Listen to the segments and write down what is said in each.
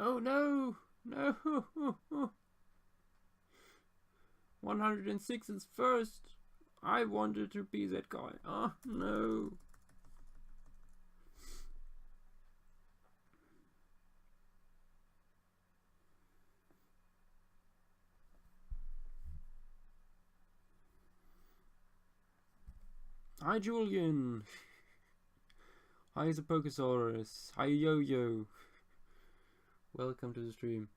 Oh no! No! 106 is first! I wanted to be that guy. Oh no! Hi Julian! Hi the Pokesaurus! Hi Yo-Yo! Welcome to the stream.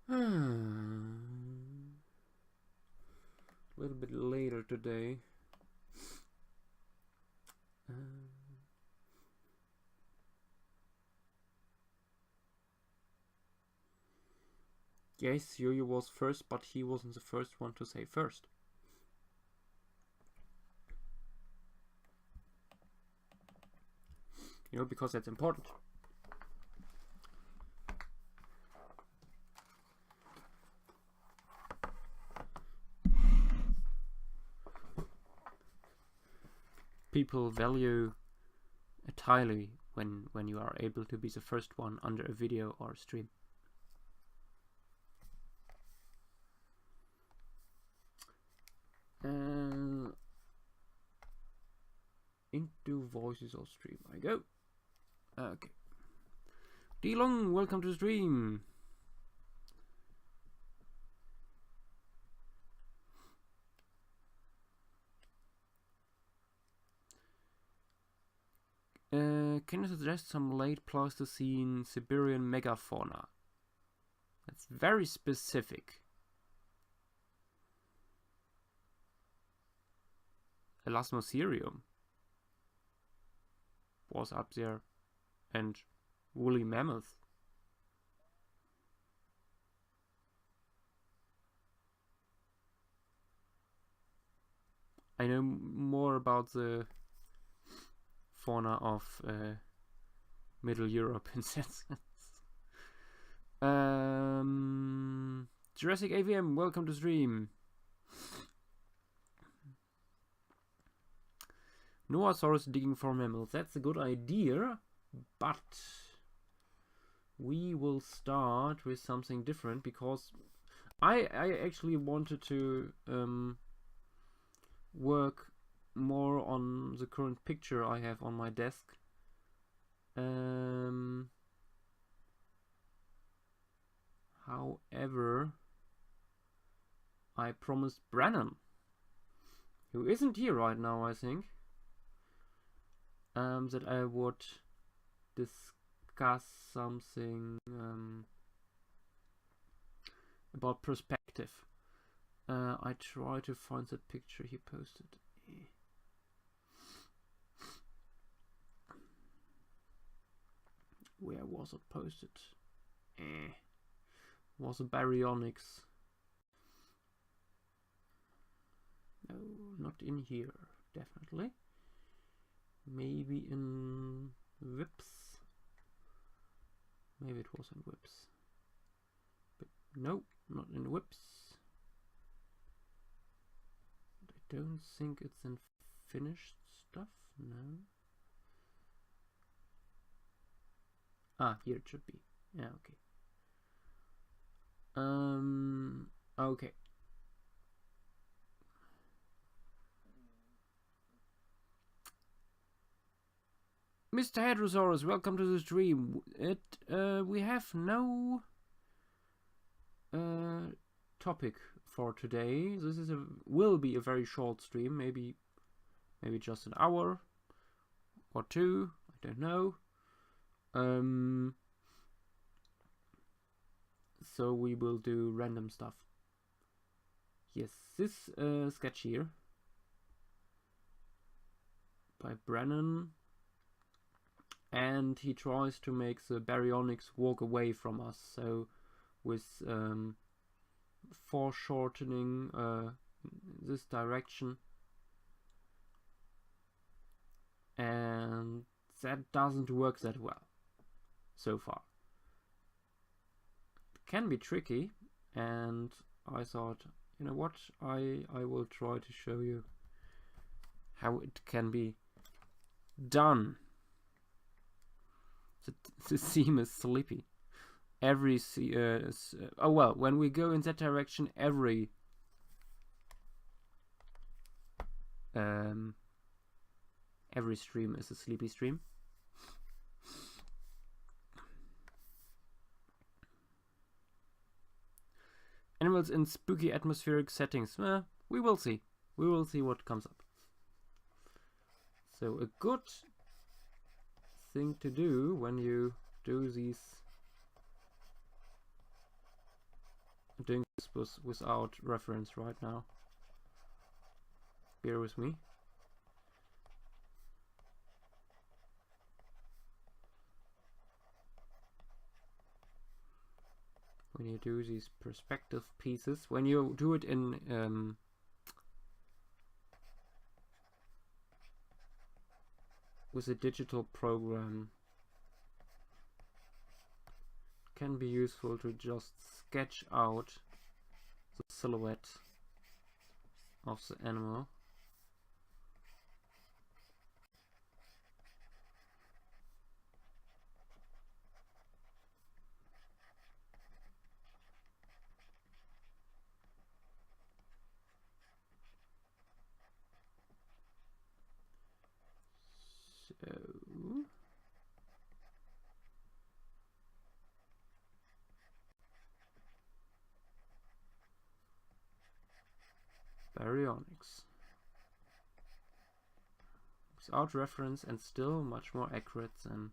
A little bit later today. Yes, Yo-Yo was first, but he wasn't the first one to say first. You know, because that's important. People value it highly when you are able to be the first one under a video or a stream. Into voices or stream I go. Okay. D-Long, welcome to the stream. Can you suggest some late Pleistocene Siberian megafauna? That's very specific. Elasmoserium was up there, and woolly mammoth. I know more about the fauna of Middle Europe in that sense. Jurassic AVM, welcome to stream. Noasaurus digging for mammals. That's a good idea, but we will start with something different because I actually wanted to work more on the current picture I have on my desk. However, I promised Brennan, who isn't here right now, I think, that I would discuss something about perspective. I try to find that picture he posted. Where was it posted? Was it Baryonyx? No, not in here, definitely. Maybe in Whips. Maybe it was in Whips. But no, not in Whips. I don't think it's in finished stuff, no. Ah, here it should be. Yeah, okay. Okay. Mr. Hadrosaurus, welcome to the stream. We have no topic for today. This is will be a very short stream, maybe just an hour or two. I don't know. So we will do random stuff. Yes, this sketch here by Brennan, and he tries to make the Baryonyx walk away from us. So with foreshortening this direction, and that doesn't work that well so far. It can be tricky, and I thought you know what? I will try to show you how it can be done. The seam is sleepy. Every oh well, when we go in that direction, every stream is a sleepy stream. Animals in spooky atmospheric settings. We will see. We will see what comes up. So a good thing to do when you do these, I'm doing this without reference right now. Bear with me. When you do these perspective pieces, when you do it in with a digital program, it can be useful to just sketch out the silhouette of the animal. So baryonyx. Without reference and still much more accurate than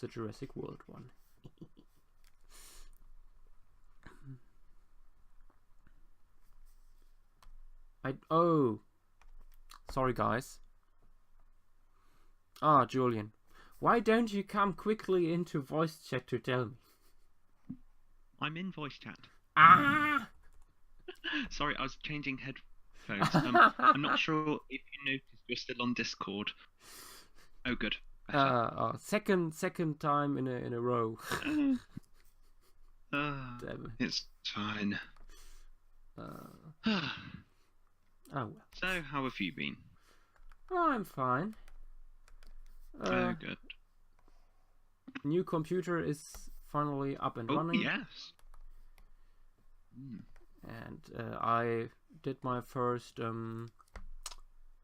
the Jurassic World one. Oh, sorry guys. Ah, Julian, why don't you come quickly into voice chat to tell me? I'm in voice chat. Ah! Sorry, I was changing headphones. I'm not sure if you noticed you're still on Discord. Oh, good. Second time in a row. Damn it. It's fine. Oh well. So, how have you been? Oh, I'm fine. Oh, good. New computer is finally up and running. Oh, yes. And I did my first.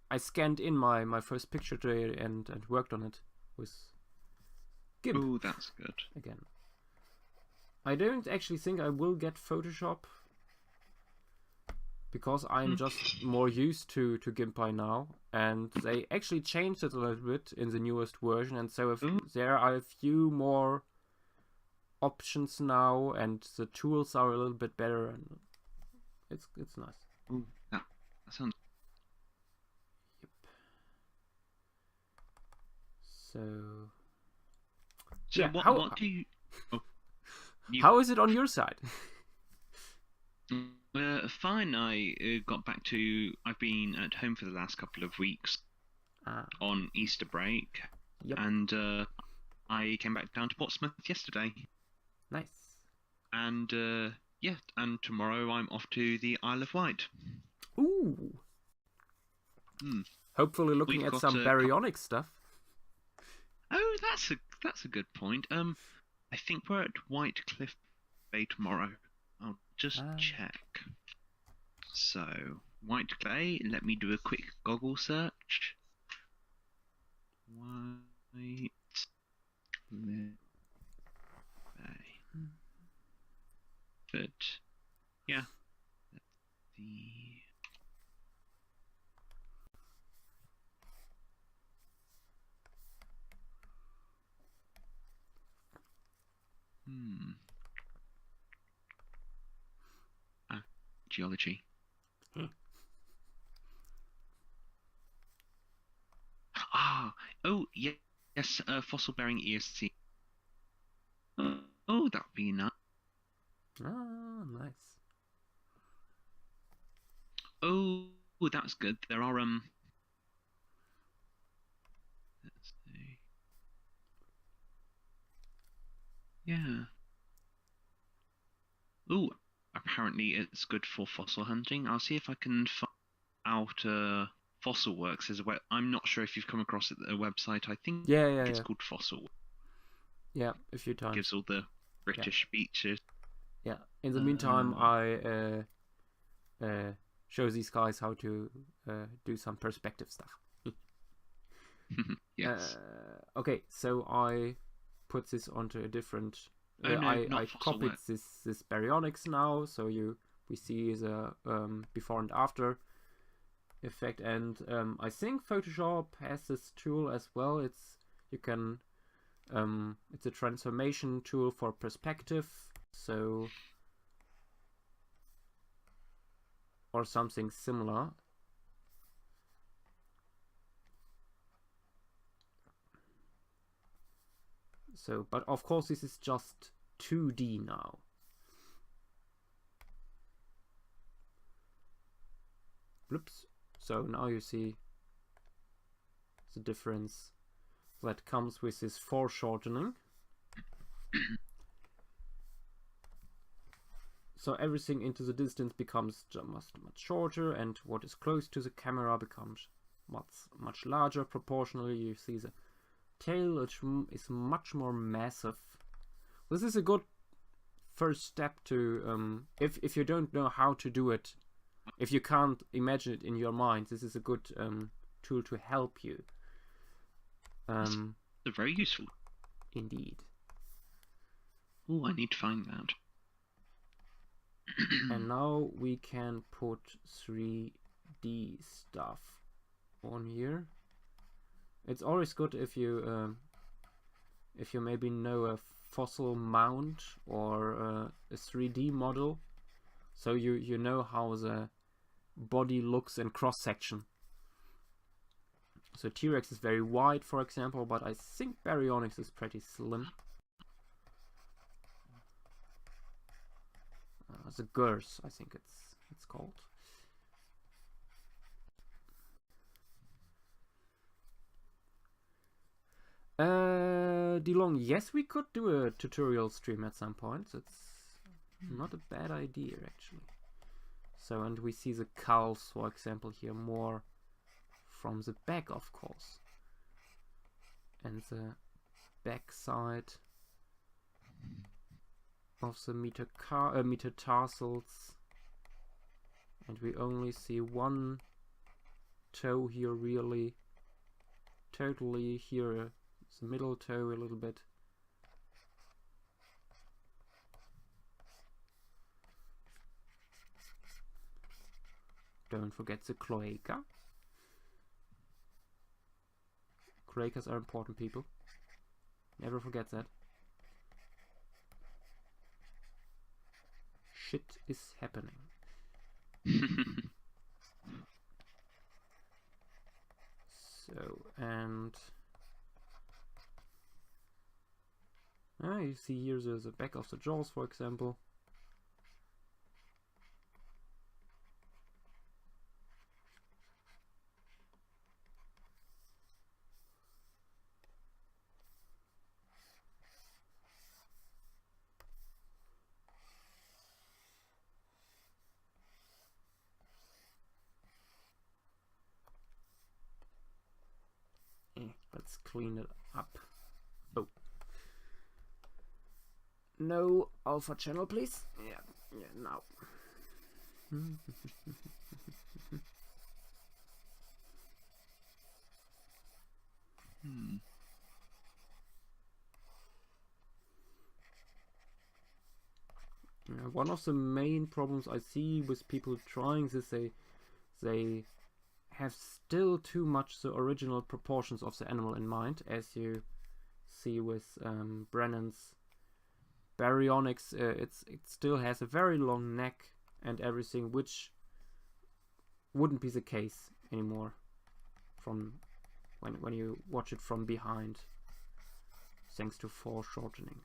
I scanned in my first picture today and worked on it with GIMP. Oh, that's good. Again, I don't actually think I will get Photoshop because I'm just more used to GIMP by now, and they actually changed it a little bit in the newest version, and so there are a few more options now, and the tools are a little bit better, and it's nice. Oh, that sounds. Yep. So yeah, what do you? Oh, how is it on your side? Fine. I got back to. I've been at home for the last couple of weeks on Easter break, and I came back down to Portsmouth yesterday. Nice. And yeah, and tomorrow I'm off to the Isle of Wight. Ooh. Hopefully, looking at some baryonyx stuff. Oh, that's a good point. I think we're at White Cliff Bay tomorrow. I'll just check. So, White Clay, let me do a quick Google search. White Cliff Bay. But, yeah. Geology. Oh, yes, fossil-bearing ESC. Oh, that would be nice. Ah, nice. Oh, that's good. There are let's see. Yeah. Oh, apparently it's good for fossil hunting. I'll see if I can find out. Fossil Works is a web. I'm not sure if you've come across it, a website. I think it's called Fossil. Yeah, a few times. Gives all the British beaches. Yeah. In the meantime, I show these guys how to do some perspective stuff. Yes. Okay, so I put this onto a different. I copied this baryonyx now, so we see the before and after effect, and I think Photoshop has this tool as well. It's a transformation tool for perspective, so or something similar. So, but of course this is just 2D now. Oops. So now you see the difference that comes with this foreshortening. So everything into the distance becomes much shorter, and what is close to the camera becomes much larger proportionally. You see the tail, which is much more massive. This is a good first step to if you don't know how to do it, if you can't imagine it in your mind, this is a good tool to help you. They're very useful. Indeed. Oh, I need to find that. And now we can put 3D stuff on here. It's always good if you maybe know a fossil mount or a 3D model, so you know how the body looks in cross section. So T-Rex is very wide, for example, but I think Baryonyx is pretty slim. The girth, I think it's called. DeLong, yes, we could do a tutorial stream at some point. It's not a bad idea, actually. So, and we see the culls, for example, here more from the back, of course. And the back side of the metatarsals. And we only see one toe here, really. Totally here, the middle toe a little bit. Don't forget the cloaca. Cloacas are important, people. Never forget that. Shit is happening. So, and you see here the back of the jaws, for example. Let's clean it up. Oh. No alpha channel, please. Yeah, now. One of the main problems I see with people trying this, they have still too much the original proportions of the animal in mind, as you see with Brennan's Baryonyx. It still has a very long neck and everything, which wouldn't be the case anymore from when you watch it from behind, thanks to foreshortening.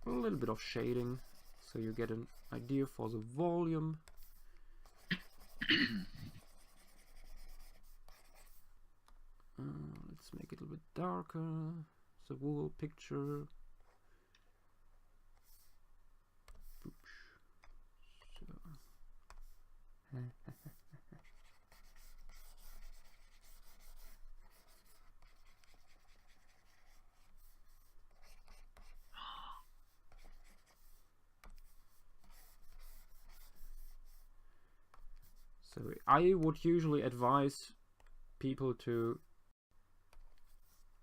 A little bit of shading, so you get an idea for the volume. Let's make it a little bit darker, the wool picture. So I would usually advise people to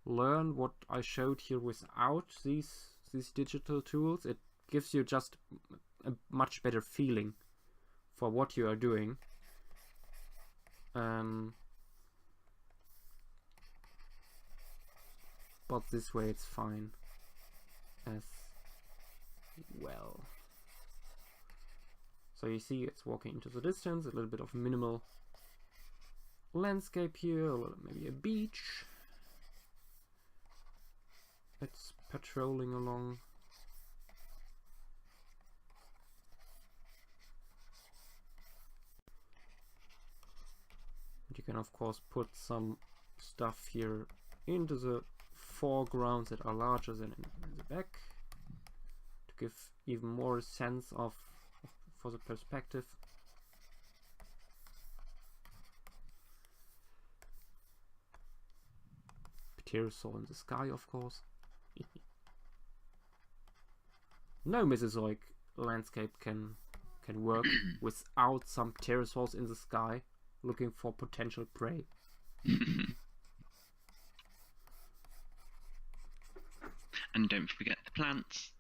learn what I showed here without these digital tools. It gives you just a much better feeling for what you are doing. But this way it's fine as well. So you see it's walking into the distance, a little bit of minimal landscape here, or maybe a beach. It's patrolling along. You can of course put some stuff here into the foregrounds that are larger than in the back to give even more sense of for the perspective. Pterosaur in the sky, of course. No Mesozoic landscape can work without some pterosaurs in the sky looking for potential prey. And don't forget the plants.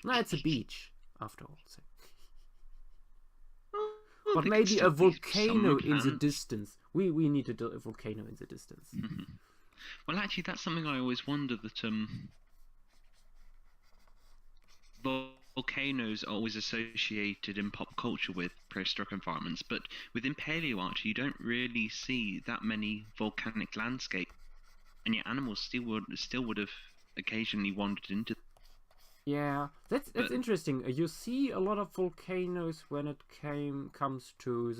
No, it's a beach after all. So. Well, But maybe a volcano in the distance. We need to do a volcano in the distance. Well, actually, that's something I always wonder, that volcanoes are always associated in pop culture with prehistoric environments, but within paleo art you don't really see that many volcanic landscapes, and yet animals still would have occasionally wandered into. Yeah, that's interesting. You see a lot of volcanoes when it comes to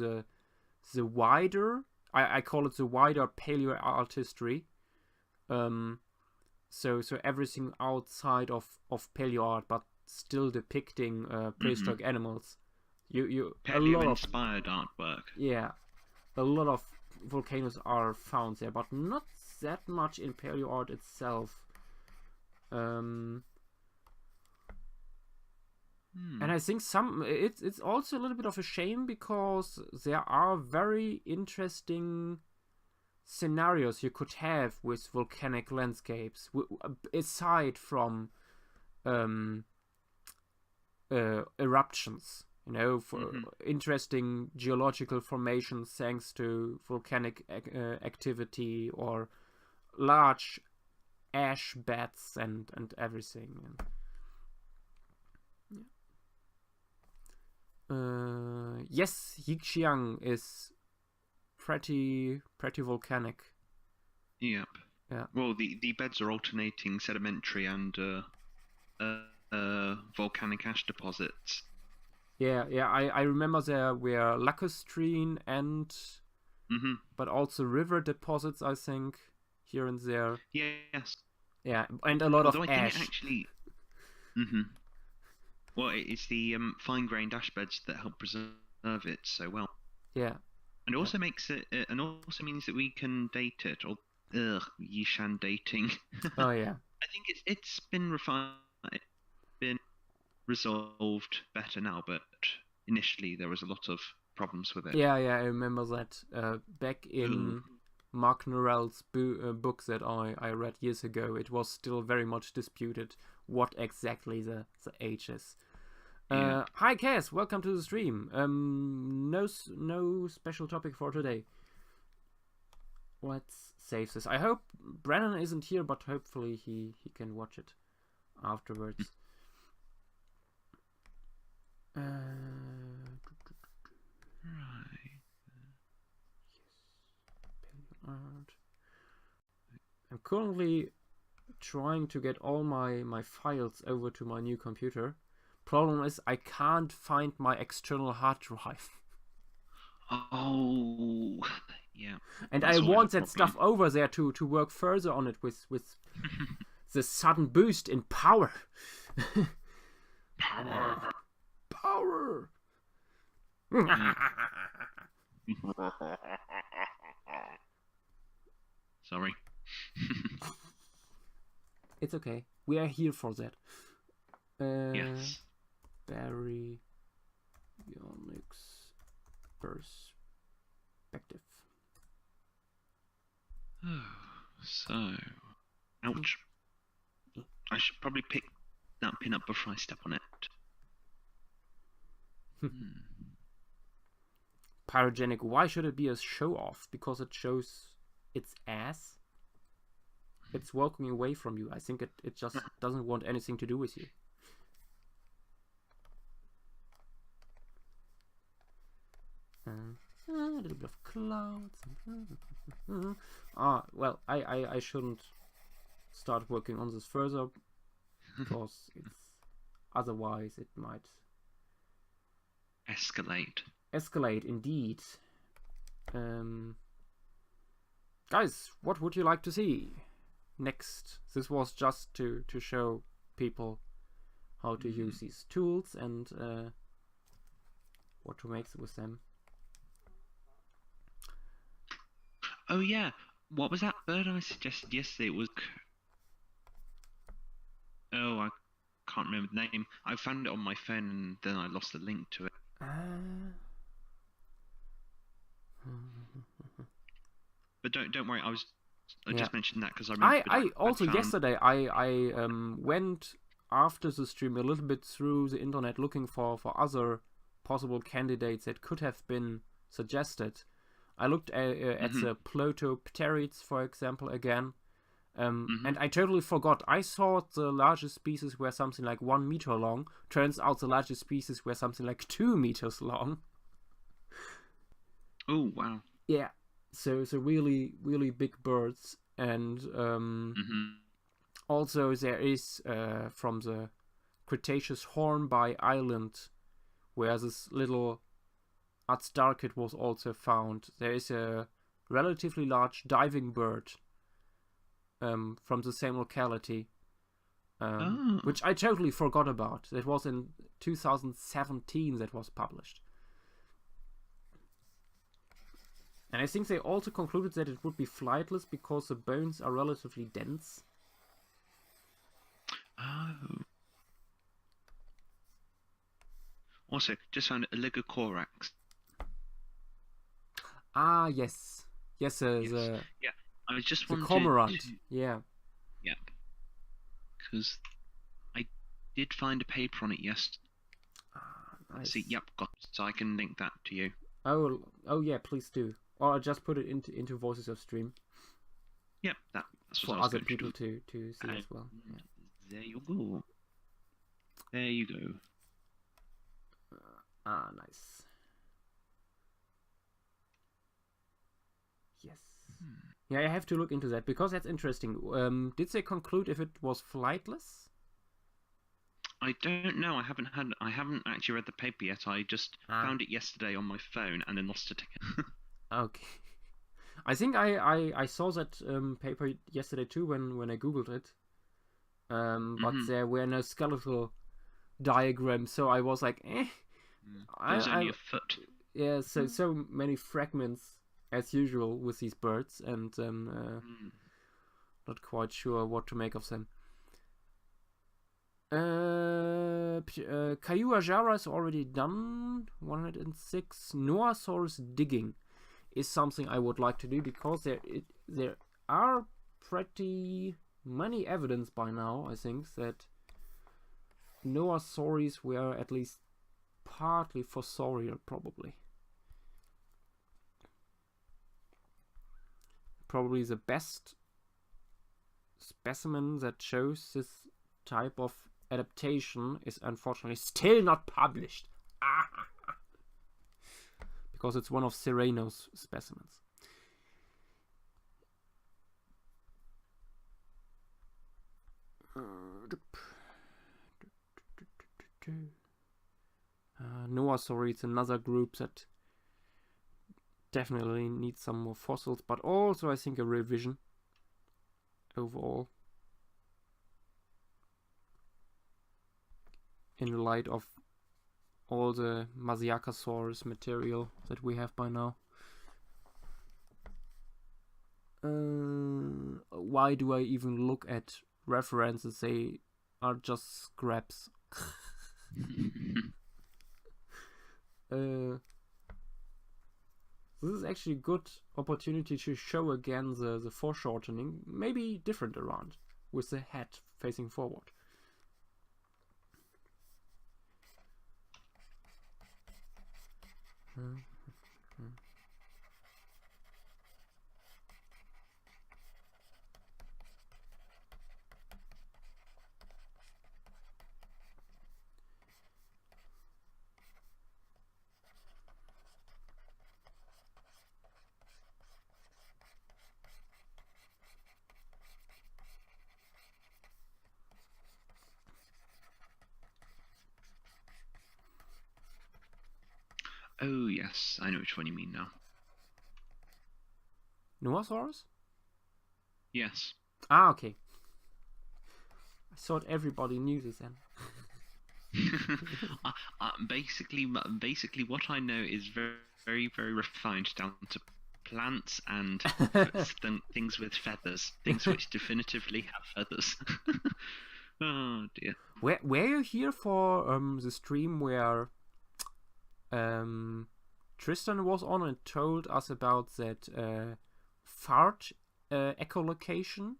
the wider, I call it the wider paleo art history. So everything outside of paleo art, but still depicting prehistoric animals. You paleo inspired artwork. Yeah, a lot of volcanoes are found there, but not that much in paleo art itself. And I think it's also a little bit of a shame, because there are very interesting scenarios you could have with volcanic landscapes, aside from eruptions, you know, for interesting geological formations thanks to volcanic activity, or large ash beds and everything. Yes, Yixiang is pretty volcanic. Yep. Yeah. Well, the beds are alternating sedimentary and volcanic ash deposits. Yeah. I remember there were lacustrine and but also river deposits, I think, here and there. Yes. Yeah, and a lot of I ash. think it actually. Well, it's the fine-grained ash beds that help preserve it so well. Yeah. And it also makes it, and also means that we can date it, or Yishan dating. Oh yeah. I think it's been refined, been resolved better now, but initially there was a lot of problems with it. Yeah, I remember that back in Mark Norell's book that I read years ago. It was still very much disputed what exactly the age is. Hi Cass, welcome to the stream. No special topic for today. Let's save this. I hope Brennan isn't here, but hopefully he can watch it afterwards. Right. I'm currently trying to get all my files over to my new computer. Problem is I can't find my external hard drive. Oh, yeah. And I want that stuff over there to work further on it with the sudden boost in power. Power. Sorry. It's okay. We are here for that. Yes. Baryonyx perspective. So, ouch. I should probably pick that pin up before I step on it. Pyrogenic, why should it be a show off? Because it shows its ass? It's walking away from you. I think it just doesn't want anything to do with you. A little bit of clouds. Well, I shouldn't start working on this further because otherwise it might escalate indeed. Guys, what would you like to see next? This was just to show people how to use these tools and what to make with them. Oh yeah, what was that bird I suggested yesterday? It was... Oh, I can't remember the name. I found it on my phone and then I lost the link to it. But don't worry, I just mentioned that because I remember. Yesterday I went after the stream a little bit through the internet looking for other possible candidates that could have been suggested. I looked at the Plotopterids, for example, again, and I totally forgot. I thought the largest species were something like 1 meter long. Turns out the largest species were something like 2 meters long. Oh wow! Yeah, so really really big birds, and also there is from the Cretaceous Hornby Island, where this little Atstarkid was also found. There is a relatively large diving bird from the same locality, which I totally forgot about. That was in 2017 that was published. And I think they also concluded that it would be flightless because the bones are relatively dense. Oh. Also, just found Oligocorax. Ah, yes. Yes, yeah. I was just the wondering. cormorant. Yeah. Yep. Because I did find a paper on it yesterday. Nice. See, yep, got. So I can link that to you. Oh yeah, please do. Or I'll just put it into Voices of Stream. Yep, that's for what I was other going people to see as well. Yeah. There you go. There you go. Nice. Yes. Yeah, I have to look into that because that's interesting. Did they conclude if it was flightless? I don't know. I haven't actually read the paper yet. I just found it yesterday on my phone and then lost it again. Okay. I think I saw that paper yesterday too when I googled it. But there were no skeletal diagrams, so I was like, eh. There's only a foot. Yeah, so many fragments as usual with these birds, and not quite sure what to make of them. Kayuajara is already done. 106. Noasaurus digging is something I would like to do because there are pretty many evidence by now, I think, that Noasaurs were at least partly fossorial, probably. Probably the best specimen that shows this type of adaptation is unfortunately still not published. Because it's one of Serrano's specimens. Noasauri is another group that definitely needs some more fossils, but also I think a revision overall in light of all the Masiakasaurus material that we have by now. Why do I even look at references? They are just scraps. This is actually a good opportunity to show again the foreshortening, maybe different around, with the head facing forward. Oh yes, I know which one you mean now. Noasaurus? Yes. Ah, okay. I thought everybody knew this then. Basically, what I know is very, very refined down to plants and things with feathers, things which definitively have feathers. Oh dear. Were you here for the stream where Tristan was on and told us about that fart echolocation?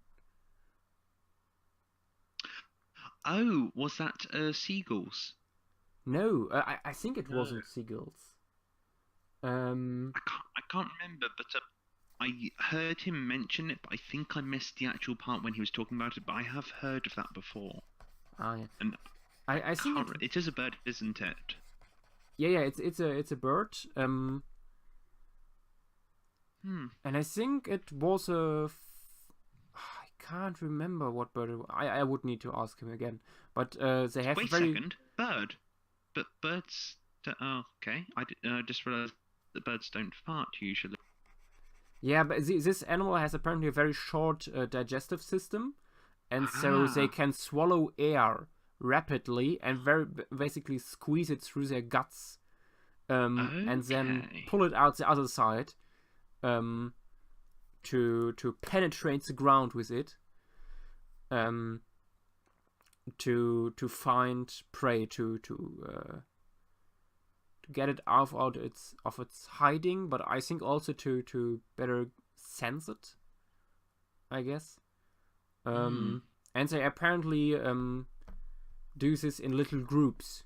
Oh, was that seagulls? No, I think it wasn't seagulls. I can't remember, but I heard him mention it, but I think I missed the actual part when he was talking about it. But I have heard of that before. Ah, yeah. And I think it is a bird, isn't it? Yeah, it's a bird. And I think it was I can't remember what bird it was. I would need to ask him again. But they have Wait a second, bird. But birds. Oh, okay. I just realised that birds don't fart usually. Yeah, but this animal has apparently a very short digestive system, and so they can swallow air rapidly and basically squeeze it through their guts, and then pull it out the other side, to penetrate the ground with it, to find prey, to get it out of its hiding, but I think also to better sense it, I guess. And they apparently do this in little groups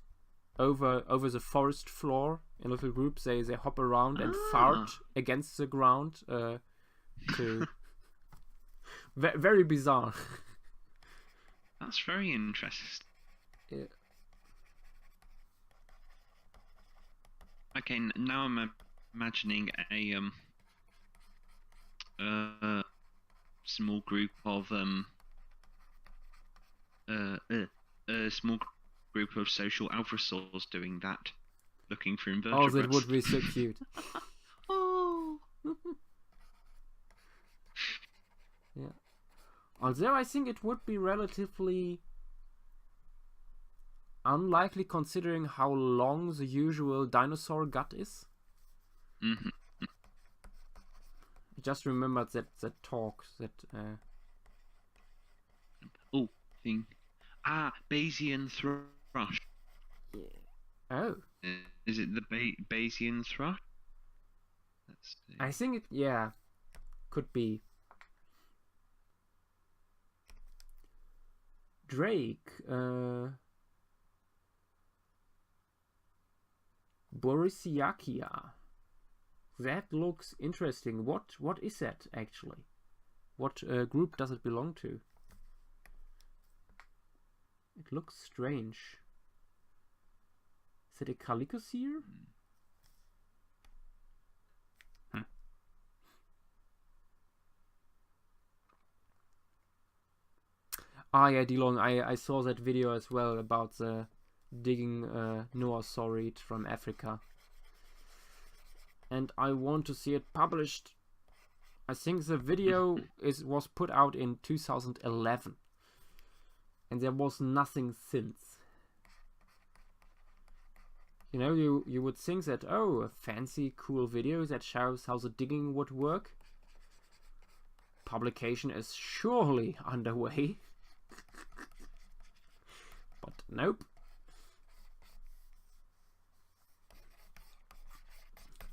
over the forest floor. In little groups, they hop around and fart against the ground. To very bizarre. That's very interesting. Yeah. Okay, now I'm imagining a small group of a small group of social alphasaurs doing that, looking for invertebrates. Oh, that would be so cute. Oh. Yeah. Although I think it would be relatively unlikely considering how long the usual dinosaur gut is. Mm-hmm. I just remembered that talk that. Oh, thing. Bayesian thrush. Yeah. Oh. Is it the Bayesian thrush? Let's see. I think it. Yeah. Could be. Drake. Borisiakia. That looks interesting. What is that actually? What group does it belong to? It looks strange. Is it a Calicosphere? Ah, yeah, DeLong, I saw that video as well about the digging Noasaurid from Africa. And I want to see it published. I think the video was put out in 2011. And there was nothing since. You know, you would think that, oh, a fancy, cool video that shows how the digging would work. Publication is surely underway. But nope.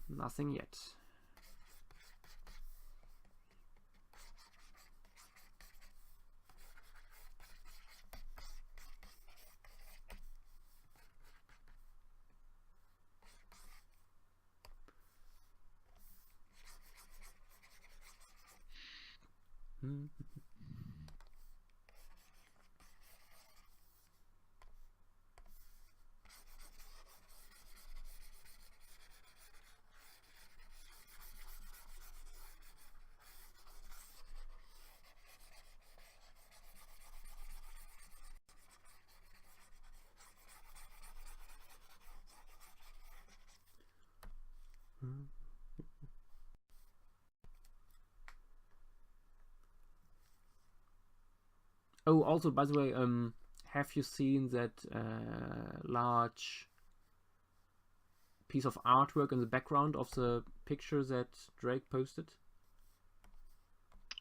Nothing yet. Oh, also, by the way, have you seen that large piece of artwork in the background of the picture that Drake posted?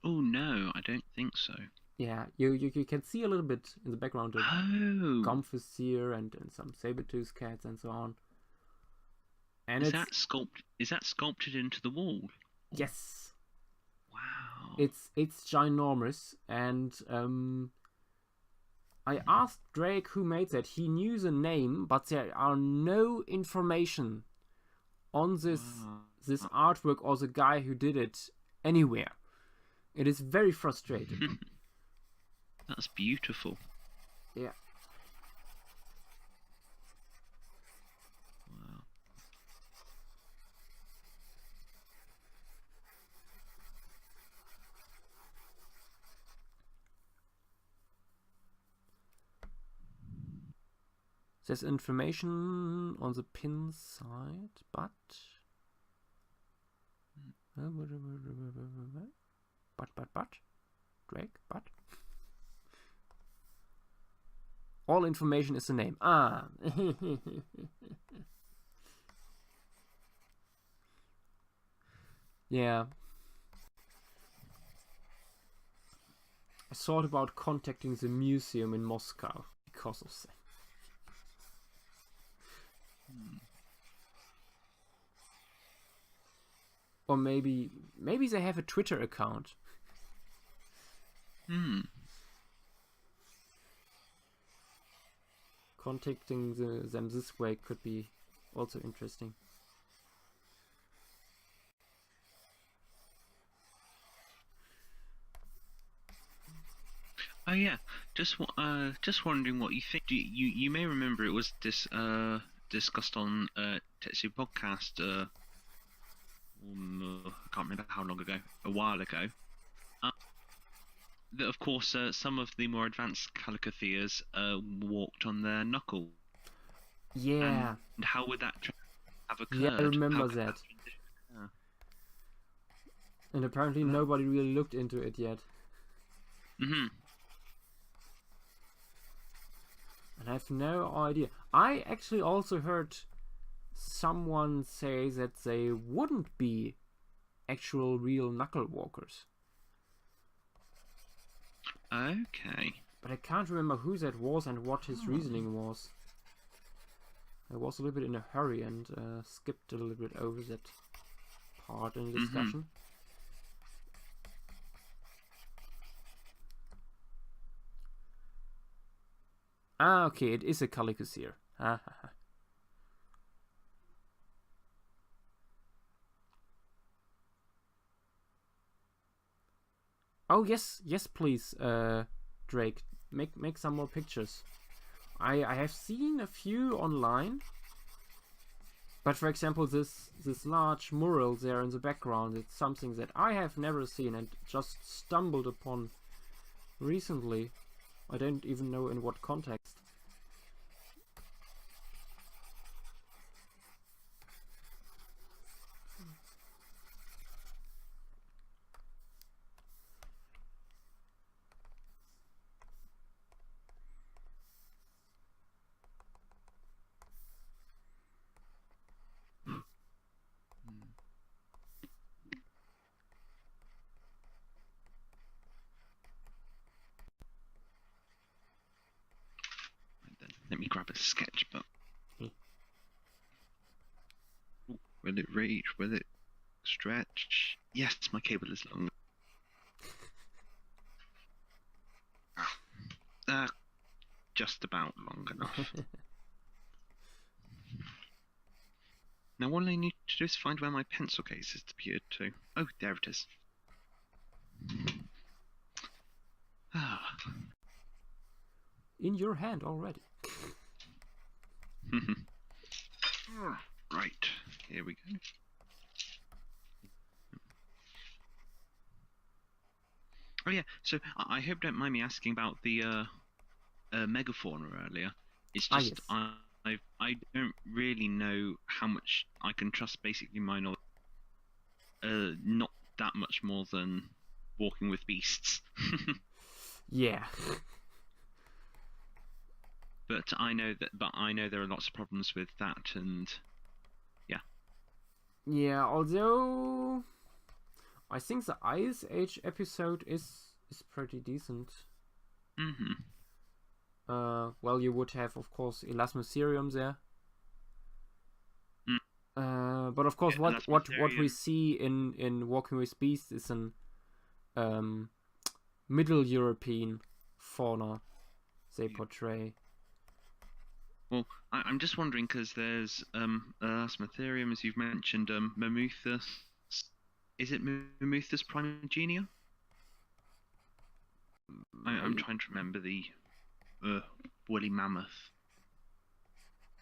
Oh no, I don't think so. Yeah, you can see a little bit in the background of Gomphysir and some saber-tooth cats and so on. And is that sculpted into the wall? Yes. Wow. It's ginormous, and I asked Drake who made that. He knew the name, but there are no information on this artwork or the guy who did it anywhere. It is very frustrating. That's beautiful. Yeah. Wow. There's information on the pin side, but Drake, but all information is the name. Ah. Yeah. I thought about contacting the museum in Moscow because of that. Or maybe they have a Twitter account. Contacting them this way could be also interesting. Oh yeah, just wondering what you think. You may remember it was discussed on Tetsu podcast. I can't remember how long ago. A while ago. That of course some of the more advanced Calicotheas walked on their knuckle. Yeah. And how would that have occurred? Yeah, I remember that. And apparently nobody really looked into it yet. Mm-hmm. And I have no idea. I actually also heard someone say that they wouldn't be actual real knuckle walkers. Okay. But I can't remember who that was and what his reasoning was. I was a little bit in a hurry and skipped a little bit over that part in the discussion. Ah, okay, it is a Calicotherium. Oh yes, please, Drake, make some more pictures. I have seen a few online, but for example, this large mural there in the background, it's something that I have never seen and just stumbled upon recently. I don't even know in what context. Let me grab a sketchbook. Will it reach? Will it stretch? Yes, my cable is long. Just about long enough. Now all I need to do is find where my pencil case is appeared to. Oh, there it is. In your hand already. Right, here we go. Oh yeah, so I hope don't mind me asking about the megafauna earlier. It's just Yes. I don't really know how much I can trust basically my knowledge. Not that much more than walking with beasts. Yeah. But I know there are lots of problems with that, and yeah. Yeah, although I think the Ice Age episode is pretty decent. Mhm. Well, you would have, of course, Elasmoserium there. But of course, Yeah, what we see in Walking with Beasts is an Middle European fauna they portray. Well, I'm just wondering because there's Elasmotherium, as you've mentioned, Mammuthus. Is it Mammuthus primigenia? I'm trying to remember the woolly mammoth.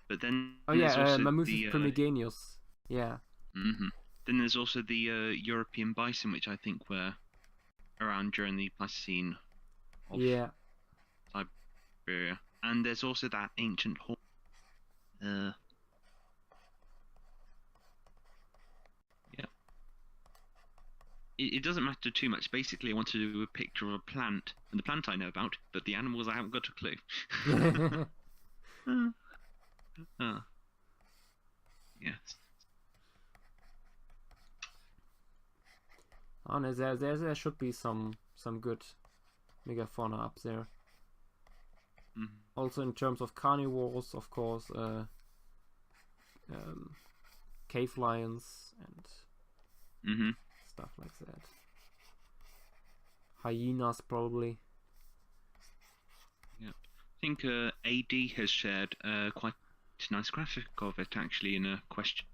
But then there's also Mammuthus the primigenius. Yeah. Then there's also the European bison, which I think were around during the Pleistocene of Siberia. And there's also that ancient horse. Yeah. It doesn't matter too much. Basically, I want to do a picture of a plant, and the plant I know about, but the animals I haven't got a clue. Yes. Oh, no, there should be some good megafauna up there. Also in terms of carnivores, of course, cave lions and stuff like that. Hyenas probably. Yeah, I think AD has shared quite a nice graphic of it actually in a question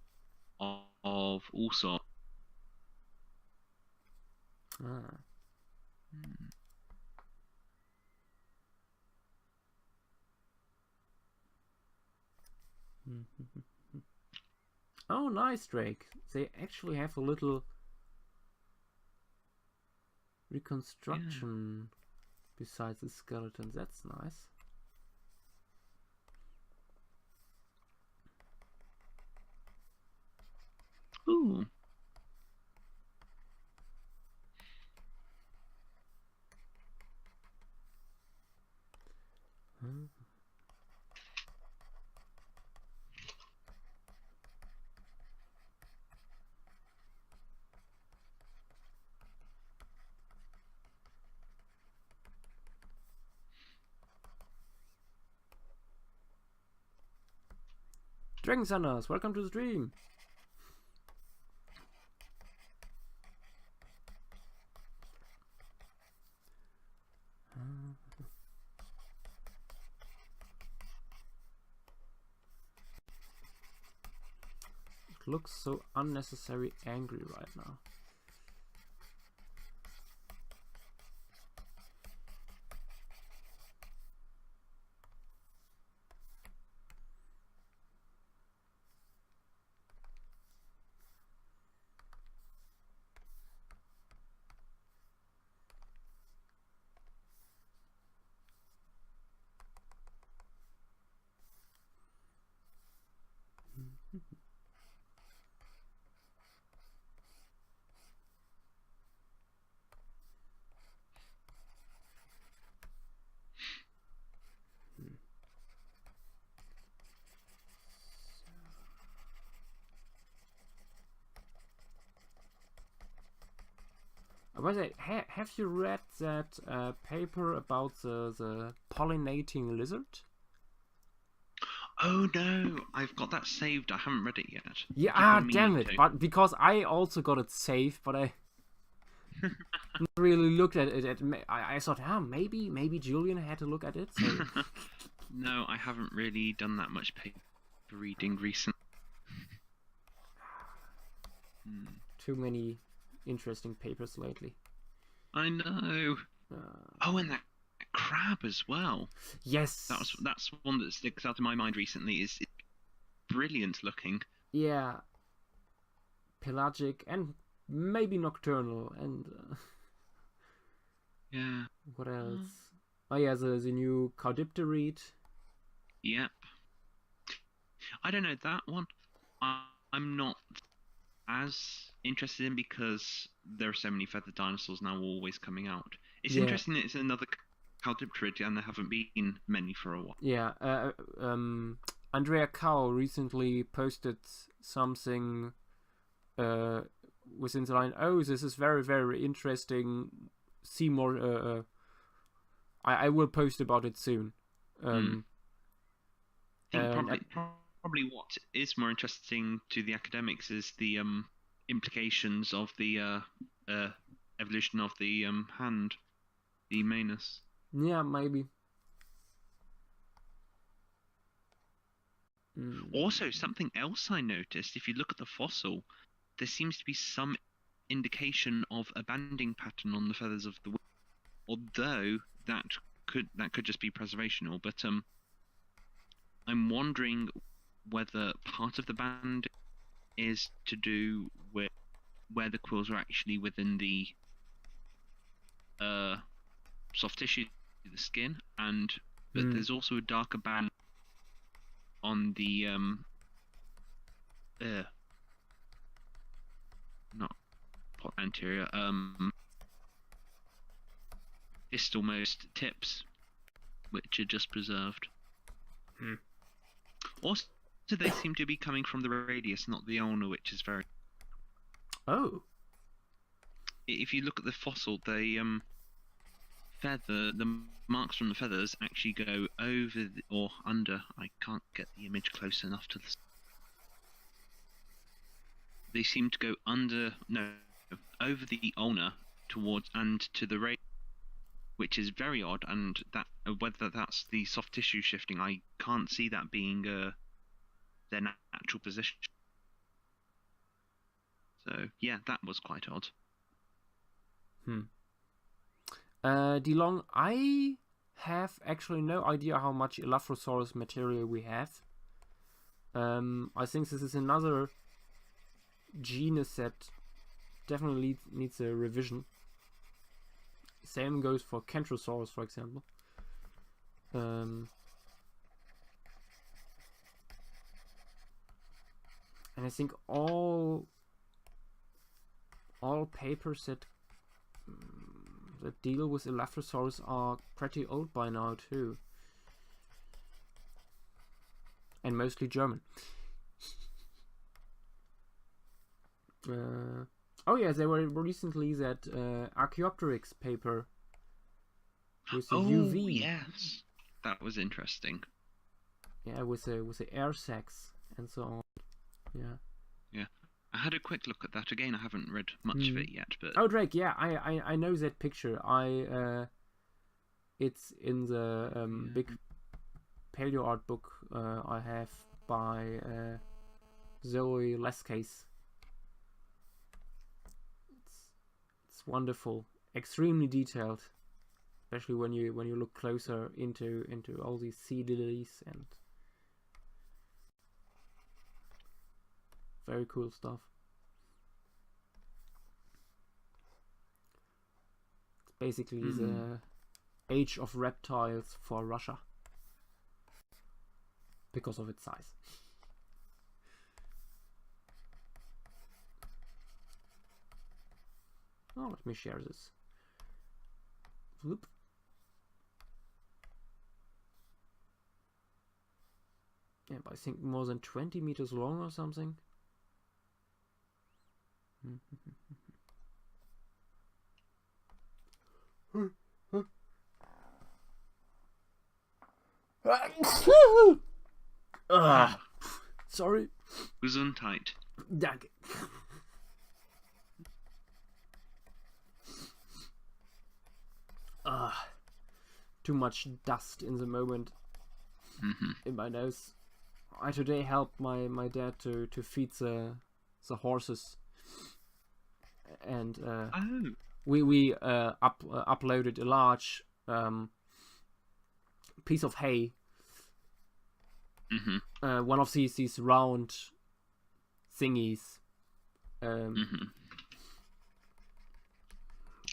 of all sorts. Oh, nice, Drake. They actually have a little reconstruction besides the skeleton. That's nice. Ooh. Dragon Sanders, welcome to the stream. It looks so unnecessary angry right now. By the way, have you read that paper about the pollinating lizard? Oh no, I've got that saved. I haven't read it yet. Yeah, damn it! But because I also got it saved, but I not really looked at it. I thought, maybe Julian had to look at it. So. No, I haven't really done that much paper reading recently. Too many interesting papers lately. I know. Oh, and that crab as well. Yes. That's one that sticks out in my mind recently. Is brilliant looking. Yeah. Pelagic and maybe nocturnal and Yeah. what else? Oh yeah, the new Caudipterid. Yep. I don't know that one. I'm not as interested in because there are so many feathered dinosaurs now always coming out. It's interesting that it's another Caudipterid and there haven't been many for a while. Yeah. Andrea Cow recently posted something within the line. Oh, this is very, very interesting. See more. I will post about it soon. I think probably what is more interesting to the academics is the implications of the evolution of the hand, the Manus. Yeah, maybe. Also, something else I noticed, if you look at the fossil, there seems to be some indication of a banding pattern on the feathers of the wing, although that could just be preservational. But I'm wondering whether part of the band is to do with where the quills are actually within the soft tissue, the skin, but there's also a darker band on the not anterior distalmost tips, which are just preserved. Also, they seem to be coming from the radius, not the ulna, which is very. Oh. If you look at the fossil, the marks from the feathers actually go over or under. I can't get the image close enough to this. They seem to go over the ulna towards and to the radius, which is very odd. And that whether that's the soft tissue shifting, I can't see that being their natural position. So yeah, that was quite odd. DeLong, I have actually no idea how much Elaphrosaurus material we have. I think this is another genus that definitely needs a revision. Same goes for Kentrosaurus, for example. And I think all papers that deal with Elaphrosaurus are pretty old by now too, and mostly German. Oh yeah, there were recently that Archaeopteryx paper with the UV. Yes, that was interesting. Yeah, with the air sacs and so on. Yeah. I had a quick look at that again. I haven't read much of it yet, but Drake, yeah, I know that picture. It's in the big paleo art book I have by Zoe Lescase. It's wonderful, extremely detailed, especially when you look closer into all these sea lilies and very cool stuff. It's basically the age of reptiles for Russia because of its size. Oh, let me share this. Whoop. Yeah, but I think more than 20 meters long or something. Sorry. Gesundheit. Danke. Too much dust in the moment in my nose. I today helped my dad to feed the horses, and we uploaded a large piece of hay. Mm-hmm. One of these round thingies. Mm-hmm.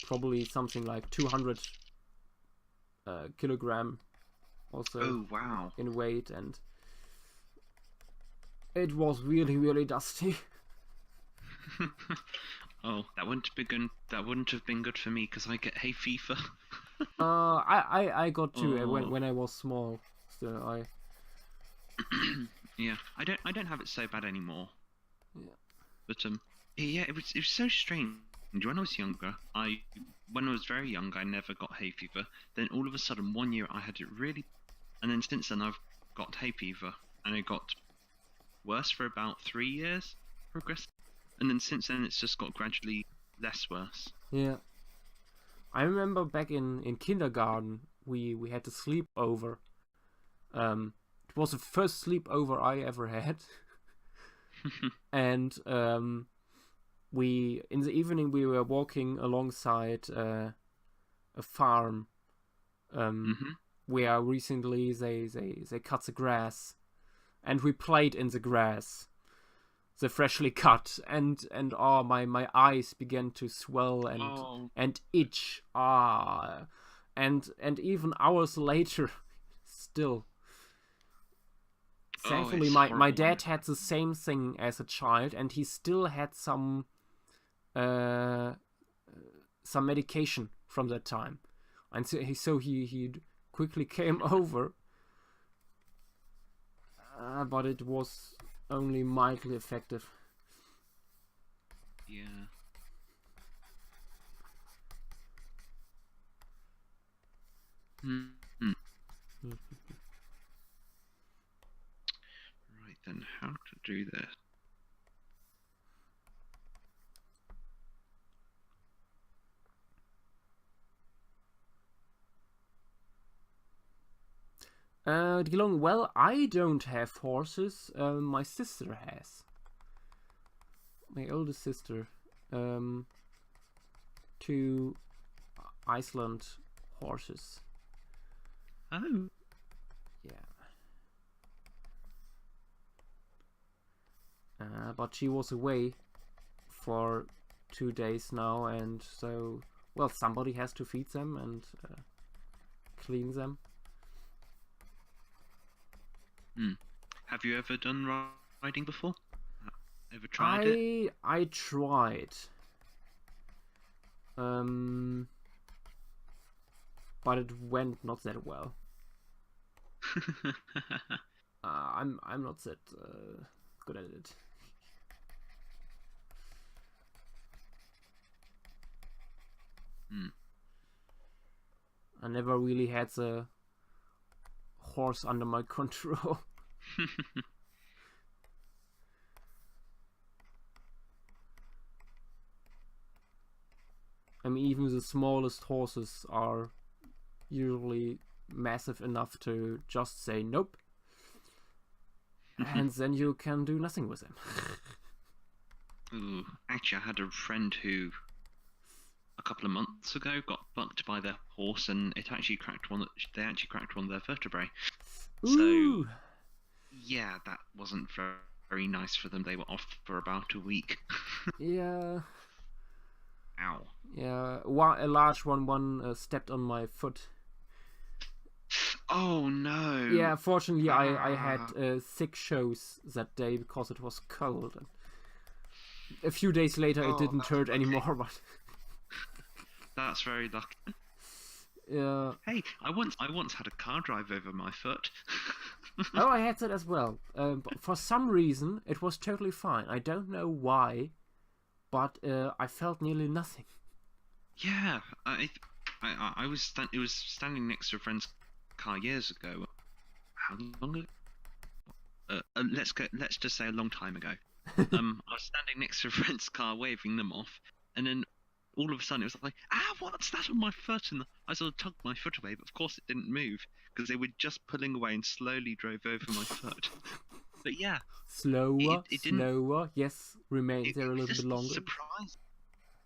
Probably something like 200 kilogram also Oh, wow. in weight, and it was really, really dusty. Oh, that wouldn't have been good for me because I get hay fever. I got to Oh. when I was small. So I Yeah, I don't have it so bad anymore. Yeah. But yeah, it was so strange. When I was younger, when I was very young, I never got hay fever. Then all of a sudden, one year I had it really, and then since then I've got hay fever, and it got worse for about 3 years, progressive, and then since then it's just got gradually less worse. Yeah. I remember back in kindergarten, we had to sleep over. It was the first sleepover I ever had. And we in the evening we were walking alongside a farm where recently they cut the grass, and we played in the grass, the freshly cut, and oh, my eyes began to swell and itch, and even hours later still. Thankfully, my dad had the same thing as a child, and he still had some medication from that time, and so he quickly came over, but it was only mildly effective. Yeah. Right then, how to do this? Dilong, well, I don't have horses. My sister has. My oldest sister. 2 Iceland horses. Oh. Yeah. But she was away for 2 days now, and so, well, somebody has to feed them and clean them. Have you ever done riding before? Ever tried it? I tried. But it went not that well. I'm not that good at it. I never really had the horse under my control. I mean, even the smallest horses are usually massive enough to just say nope, and then you can do nothing with them. Ooh, actually, I had a friend who a couple of months ago got bucked by their horse, and it actually cracked one. They actually cracked one of their vertebrae. Ooh. So, yeah, that wasn't very nice for them. They were off for about a week. Yeah. Ow. Yeah, a large one stepped on my foot. Oh no. Yeah, fortunately I had 6 shows that day because it was cold. And a few days later it didn't hurt anymore, but that's very lucky. Yeah. Hey, I once had a car drive over my foot. Oh, I had that as well. But for some reason it was totally fine. I don't know why, but I felt nearly nothing. Yeah, I was it was standing next to a friend's car years ago. How long ago? Let's just say a long time ago. I was standing next to a friend's car, waving them off, and then all of a sudden it was like, what's that on my foot? And I sort of tugged my foot away, but of course it didn't move because they were just pulling away and slowly drove over my foot. But yeah, slower. Yes, remained there a little bit longer.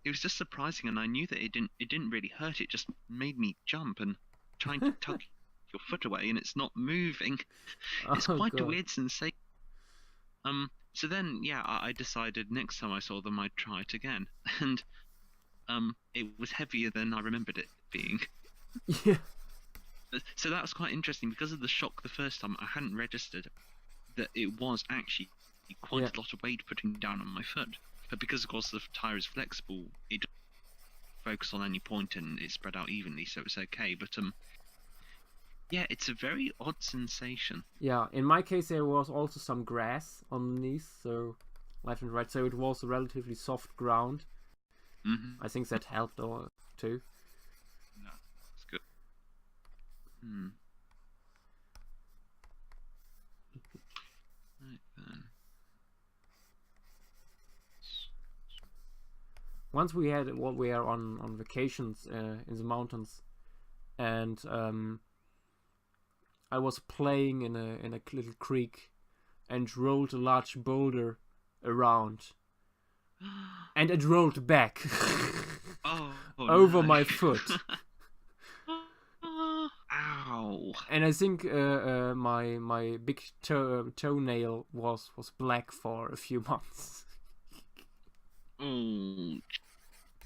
It was just surprising, and I knew that it didn't really hurt. It just made me jump and trying to tug your foot away and it's not moving. It's Oh quite a god. weird sensation. So then, yeah, I decided next time I saw them, I'd try it again, and it was heavier than I remembered it being. Yeah. So that was quite interesting because of the shock the first time. I hadn't registered that it was actually quite a lot of weight putting down on my foot. But because, of course, the tire is flexible, it doesn't focus on any point and it's spread out evenly, so it's okay. But yeah, it's a very odd sensation. Yeah, in my case there was also some grass underneath, so left and right, so it was a relatively soft ground. Mm-hmm. I think that helped too. No, it's good. Right then. Once we were on vacations in the mountains, and I was playing in a little creek, and rolled a large boulder around, and it rolled back over my foot. Ow! And I think my big toenail was black for a few months. Oh,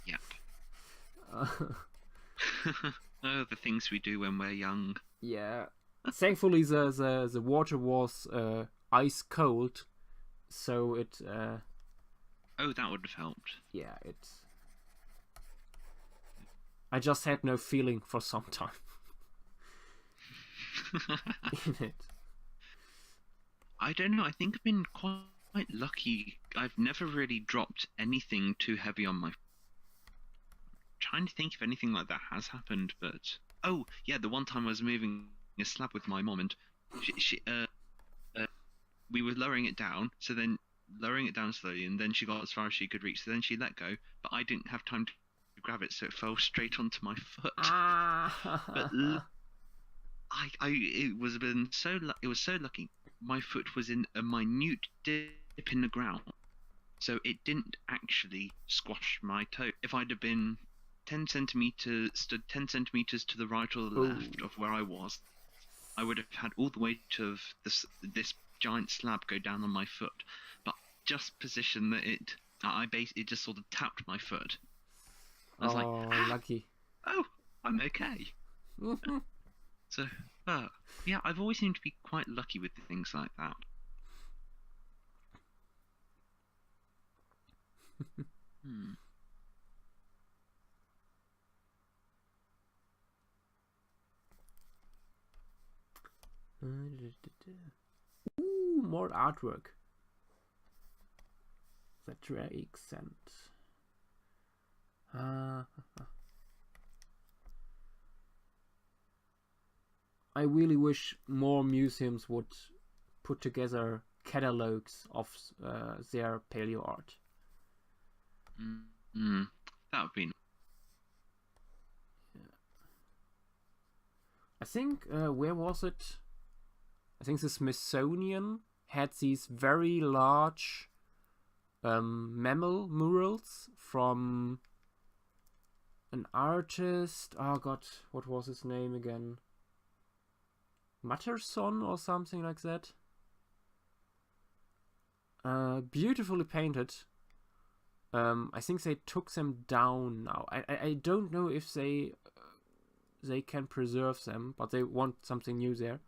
yep. Oh, the things we do when we're young. Yeah. Thankfully, the water was ice cold, so it. Oh, that would have helped. Yeah, it. I just had no feeling for some time in it. I don't know. I think I've been quite lucky. I've never really dropped anything too heavy on my. Trying to think if anything like that has happened, but oh yeah, the one time I was moving a slab with my mom and we were lowering it down, so then lowering it down slowly, and then she got as far as she could reach, so then she let go, but I didn't have time to grab it, so it fell straight onto my foot. But it was so lucky. My foot was in a minute dip in the ground, so it didn't actually squash my toe. If I'd have been 10 centimeters to the right or the left of where I was, I would have had all the weight of this giant slab go down on my foot. But just position that it just sort of tapped my foot. I was like, lucky. Oh, I'm okay. So, yeah, I've always seemed to be quite lucky with things like that. Ooh, more artwork. The Drake sent. I really wish more museums would put together catalogs of their paleo art. That would be. Yeah. I think where was it? I think the Smithsonian had these very large mammal murals from an artist. Oh god, what was his name again? Matterson or something like that. Beautifully painted. I think they took them down now. I don't know if they can preserve them, but they want something new there.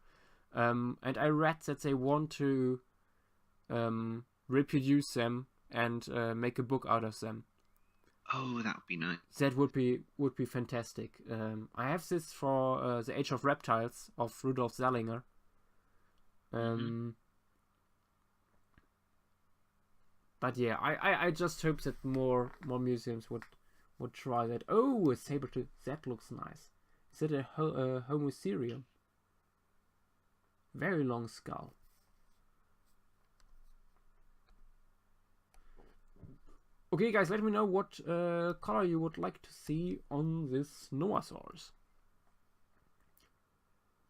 And I read that they want to reproduce them and make a book out of them. Oh, that would be nice. That would be fantastic. I have this for The Age of Reptiles of Rudolf Zallinger. But yeah, I just hope that more museums would try that. Oh, a saber-tooth. That looks nice. Is it a Homocerium? Very long skull. Okay, guys, let me know what color you would like to see on this Noasaurus.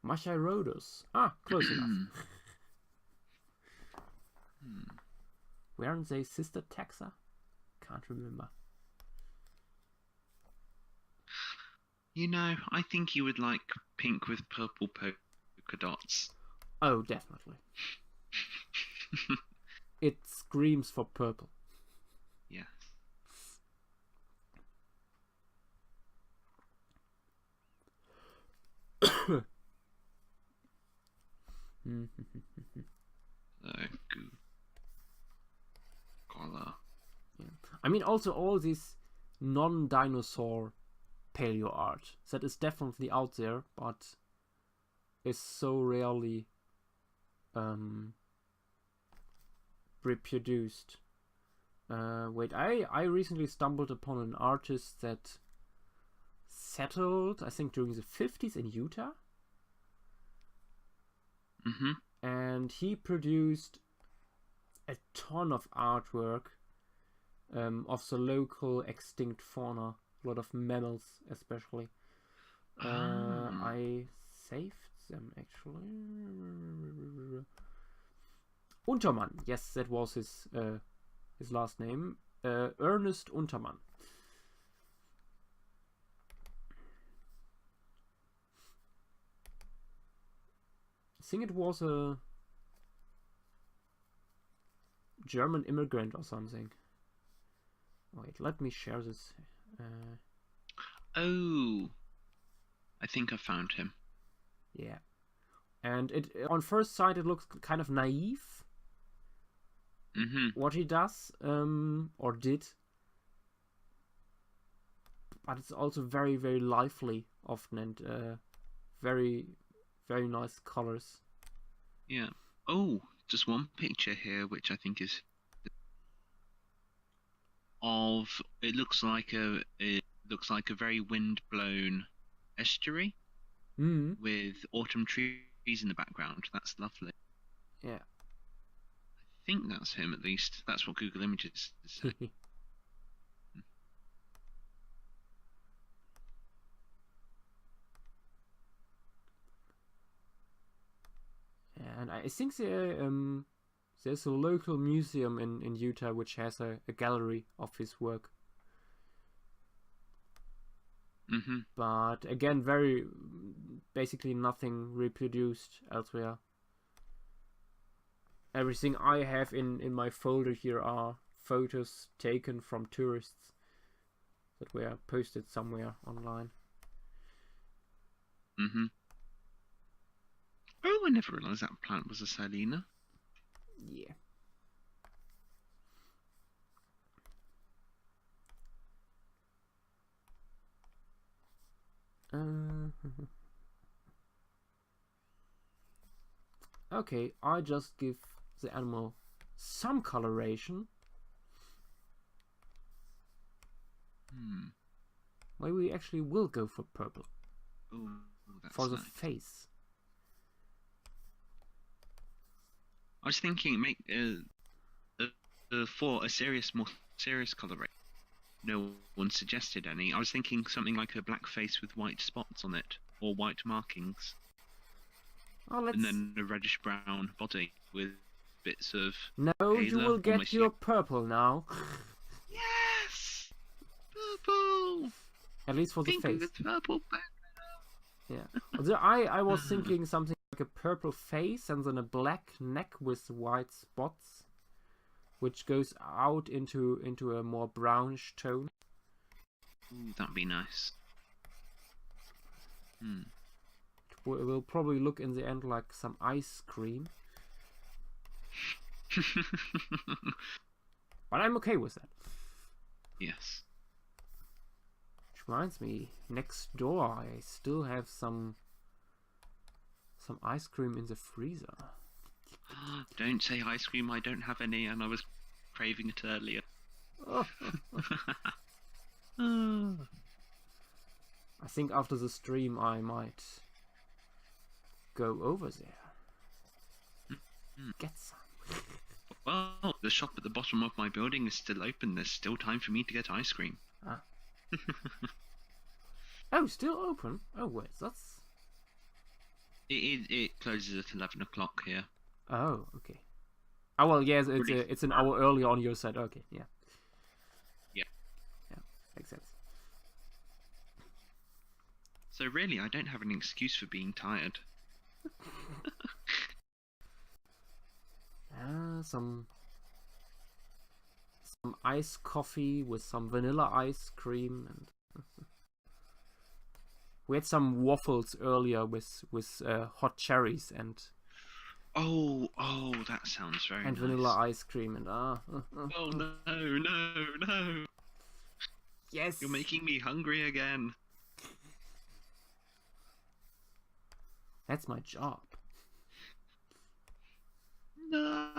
Machairodus. Ah, close enough. Weren't they sister taxa? Can't remember. I think you would like pink with purple polka dots. Oh, definitely. It screams for purple. Yes. Color. Yeah. I mean, also all this non-dinosaur paleo art that is definitely out there, but is so rarely reproduced. Wait, I recently stumbled upon an artist that settled, I think, during the 50s in Utah. Mm-hmm. And he produced a ton of artwork of the local extinct fauna, a lot of mammals especially. I saved them actually. Untermann, yes, that was his last name. Ernest Untermann. I think it was a German immigrant or something. Wait, let me share this. Oh, I think I found him. Yeah, and it on first sight it looks kind of naive. Mm-hmm. What he does or did, but it's also very, very lively often, and very, very nice colors. Yeah. Oh, just one picture here, which I think is of. It looks like a very wind-blown estuary with autumn trees in the background. That's lovely. Yeah. I think that's him, at least. That's what Google Images say. And I think there's a local museum in Utah which has a gallery of his work. Mm-hmm. But again, basically nothing reproduced elsewhere. Everything I have in my folder here are photos taken from tourists that were posted somewhere online. Mm-hmm. Oh, I never realised that plant was a Silena. Yeah. Okay, I just give the animal some coloration. Maybe we actually will go for purple. Oh, that's for the nice. face. I was thinking, make for a more serious coloration. No one suggested any. I was thinking something like a black face with white spots on it, or white markings. And then a reddish brown body with bits of. No, you will get your purple now. Yes, purple. At least for the face. With purple background. Yeah. I was thinking something like a purple face and then a black neck with white spots, which goes out into a more brownish tone. Ooh, that'd be nice. It will probably look in the end like some ice cream. But I'm okay with that. Yes. Which reminds me, next door I still have some ice cream in the freezer. Don't say ice cream, I don't have any and I was craving it earlier. I think after the stream I might go over there. Get some. Well, the shop at the bottom of my building is still open. There's still time for me to get ice cream. Ah. Oh, still open? Oh, wait, that's... It closes at 11 o'clock here. Oh, okay. Oh, well, yes, it's an hour earlier on your side. Okay, yeah. Yeah. Yeah, makes sense. So really, I don't have an excuse for being tired. Some iced coffee with some vanilla ice cream, and we had some waffles earlier with hot cherries and Oh, that sounds very nice. vanilla ice cream and Oh no, no, no! Yes, You're making me hungry again. That's my job. No.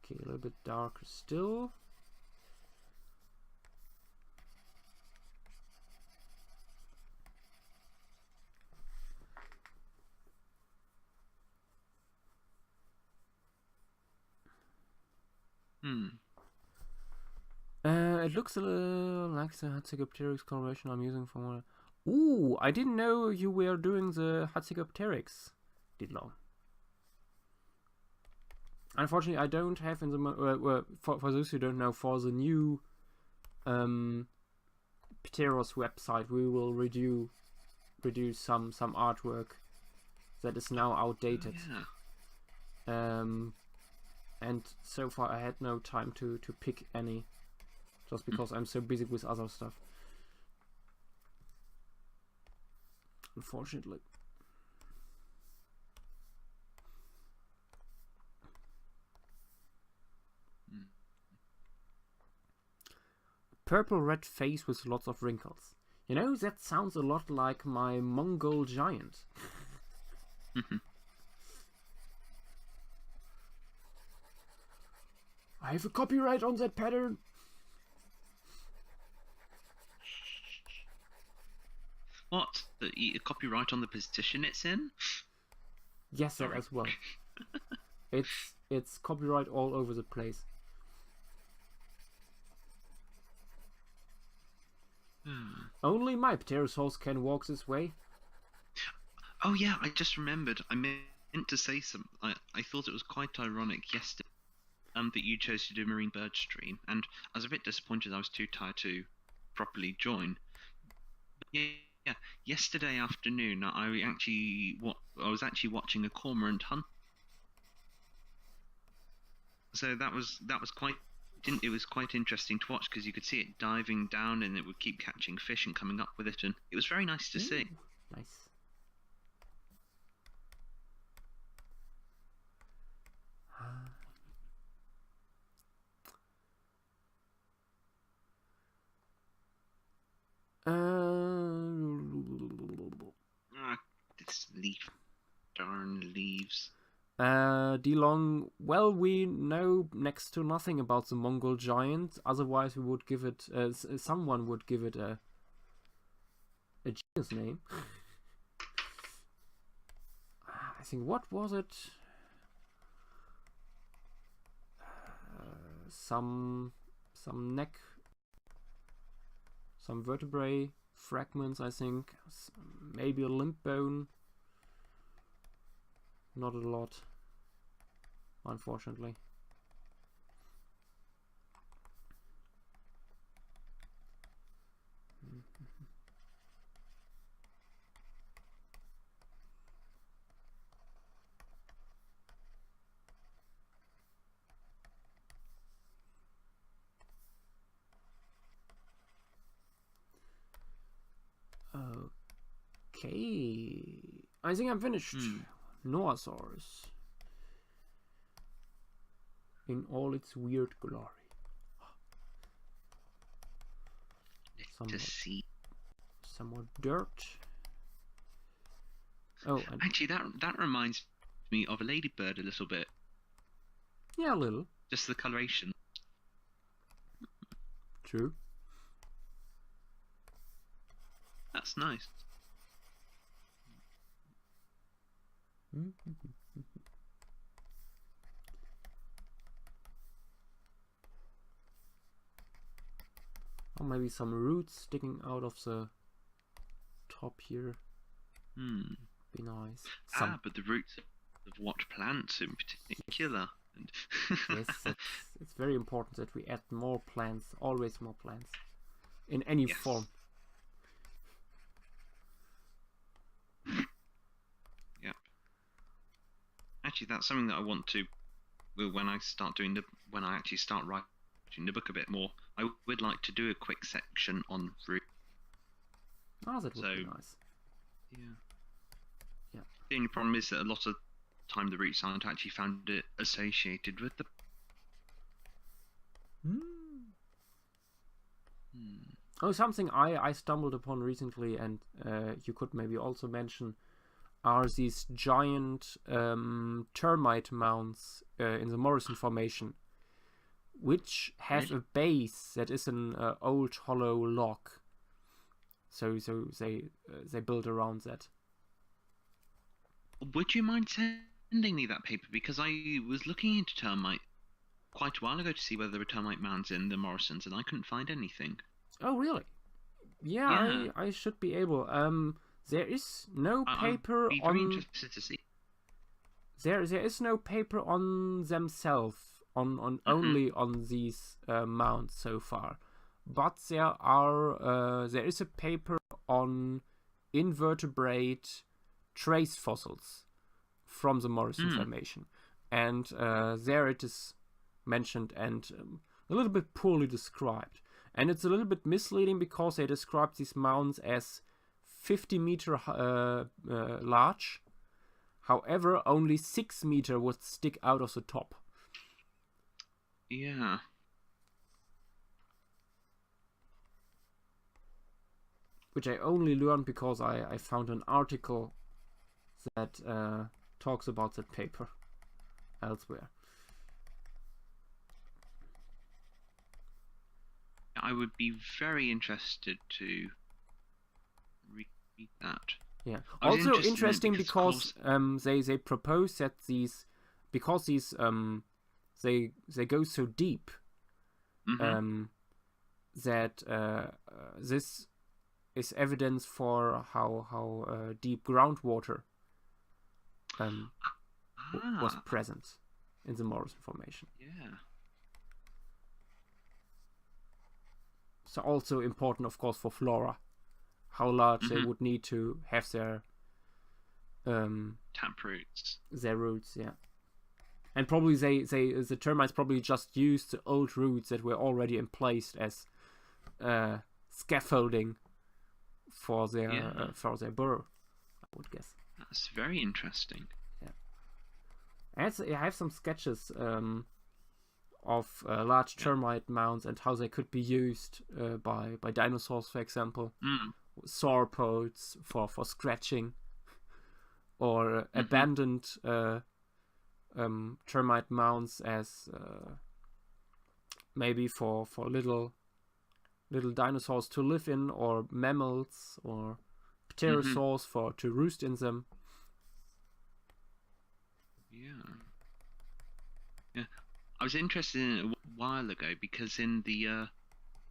Okay, a little bit darker still. It looks a little like the Hatzegopteryx coloration I'm using for. Ooh, I didn't know you were doing the Hatzegopteryx, Didlong. Unfortunately, I don't have in the for those who don't know, for the new Pteros website, we will reduce some artwork that is now outdated. Yeah. And so far I had no time to pick any, just because I'm so busy with other stuff. Unfortunately. Purple red face with lots of wrinkles. You know, that sounds a lot like my Mongol giant. I have a copyright on that pattern. What? The copyright on the position it's in? Yes, that as well. It's copyright all over the place. Only my pterosaurs can walk this way. Oh yeah, I just remembered. I meant to say something. I thought it was quite ironic yesterday that you chose to do Marine Bird stream, and I was a bit disappointed I was too tired to properly join. Yeah, yesterday afternoon I was actually watching a cormorant hunt. So that was quite. It was quite interesting to watch because you could see it diving down and it would keep catching fish and coming up with it, and it was very nice to see. Nice. This leaf, darn leaves. DeLong, well, we know next to nothing about the Mongol giant. Otherwise, we would give it. Someone would give it a genus name. I think, what was it? Some neck, some vertebrae fragments. I think maybe a limb bone. Not a lot, unfortunately. Okay, I think I'm finished. Noasaurus in all its weird glory. Somewhat dirt. Oh, actually, that reminds me of a ladybird a little bit. Yeah, a little. Just the coloration. True. That's nice. Or maybe some roots sticking out of the top here. Be nice. But the roots of what plants in particular? And yes, it's very important that we add more plants, always more plants, in any form. Yeah. Actually, that's something that I want to. When I actually start writing the book a bit more, I would like to do a quick section on fruit. Oh, that would be nice. Yeah. The only problem is that a lot of time the roots aren't actually found associated with the. Oh, something I stumbled upon recently, and you could maybe also mention, are these giant termite mounds in the Morrison Formation, which have a base that is an old hollow log. So they build around that. Would you mind sending me that paper? Because I was looking into termite quite a while ago to see whether there were termite mounds in the Morrisons, and I couldn't find anything. Oh, really? Yeah. I should be able. There is no paper I'd be very interested to see. There is no paper on themselves, only on these mounds so far, but there is a paper on invertebrate trace fossils from the Morrison Formation, and there it is mentioned and a little bit poorly described, and it's a little bit misleading because they describe these mounds as 50-meter large. However, only 6 meters would stick out of the top. Yeah. Which I only learned because I found an article that talks about that paper elsewhere. I would be very interested to read that. Yeah. Also interesting because they propose that because these they go so deep, that this is evidence for how deep groundwater was present in the Morrison Formation. Yeah. So also important, of course, for flora, how large they would need to have their tap roots. Their roots, yeah. And probably the termites probably just used the old roots that were already in place as scaffolding for their burrow, I would guess. That's very interesting. Yeah. I have some sketches of large termite mounds and how they could be used by dinosaurs, for example. Sauropods for scratching, or abandoned termite mounds as maybe for little dinosaurs to live in, or mammals or pterosaurs to roost in them. Yeah. I was interested in it a while ago because in the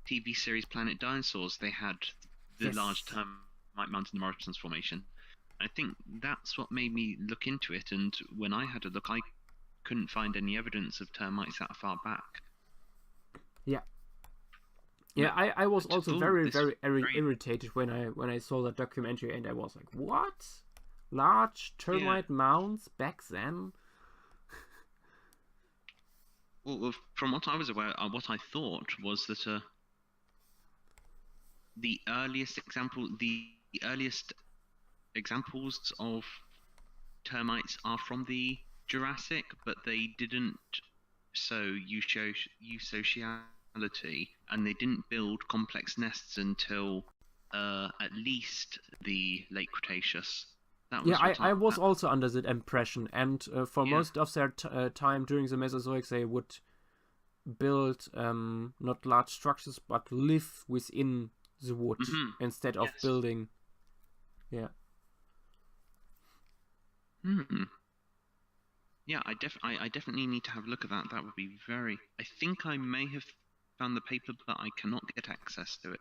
TV series Planet Dinosaurs, they had the large termite mounds in the Morrison's Formation. I think that's what made me look into it, and when I had a look, I couldn't find any evidence of termites that far back. Yeah, I was also very irritated when I saw that documentary, and I was like, what? Large termite mounds back then? Well, from what I was aware, what I thought was that the earliest examples of termites are from the Jurassic, but they didn't sow eusociality, and they didn't build complex nests until at least the late Cretaceous. I was also under that impression, and for most of their time during the Mesozoic, they would build not large structures, but live within the wood instead of building. Yeah. Yeah, I definitely need to have a look at that. That would be very. I think I may have found the paper, but I cannot get access to it.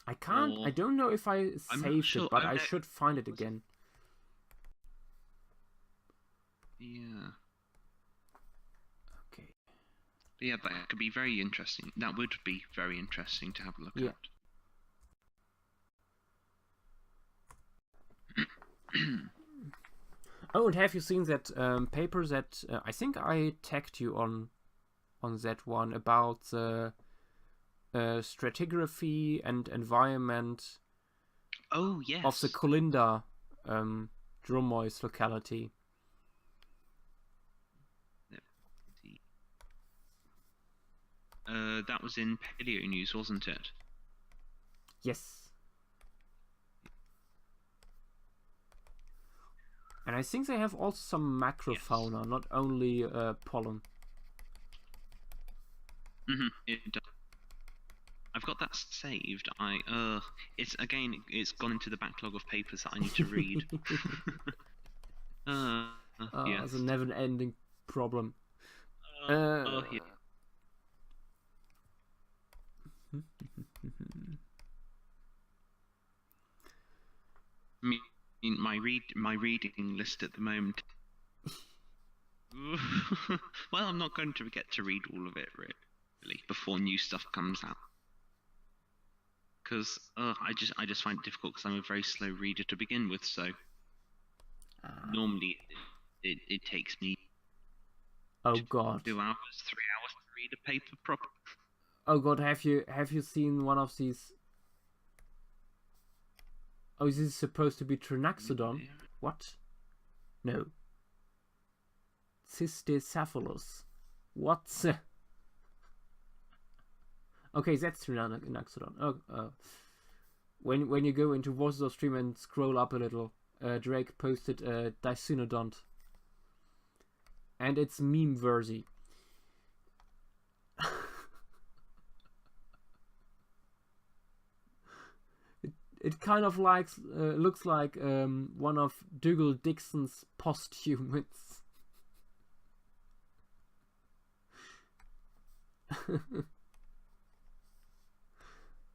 I can't. I don't know if I saved sure. it, but I should find it again. Yeah. Okay. But yeah, that could be very interesting. That would be very interesting to have a look at. Oh, and have you seen that paper that I think I tagged you on that one about the stratigraphy and environment? Oh yes. Of the Kolinda Dromois locality. That was in Paleo News, wasn't it? Yes. And I think they have also some macrofauna, not only pollen. I've got that saved. It's gone into the backlog of papers that I need to read. Yes. It's a never-ending problem. Yeah. My reading list at the moment. Well, I'm not going to get to read all of it really before new stuff comes out. Because I just find it difficult because I'm a very slow reader to begin with. So normally it takes me. Oh God. 2 hours, 3 hours to read a paper properly. Oh God, have you seen one of these? Oh, is this supposed to be Trinaxodon? Yeah. What? No. Cysticephalus. What? Okay, that's Trinaxodon. Oh, when you go into Voices of Stream and scroll up a little, Drake posted Dicynodont. And it's meme-worthy. It kind of looks like one of Dougal Dixon's posthumans.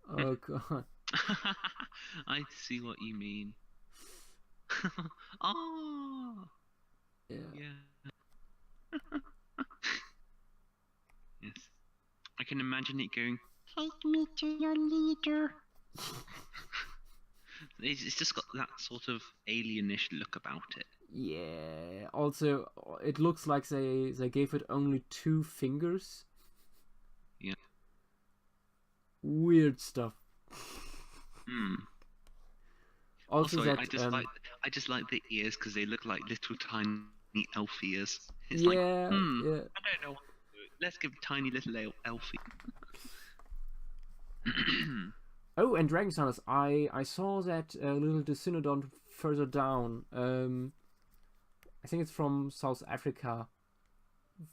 Oh God. I see what you mean. Oh. Yeah. Yes. I can imagine it going, take me to your leader. It's just got that sort of alienish look about it. Yeah. Also, it looks like they gave it only 2 fingers. Yeah. Weird stuff. Also, I just like the ears because they look like little tiny elf ears. It's yeah. I don't know what to do. Let's give tiny little elfie. Oh, and Dragon Stars, I saw that little Dicynodon further down. I think it's from South Africa.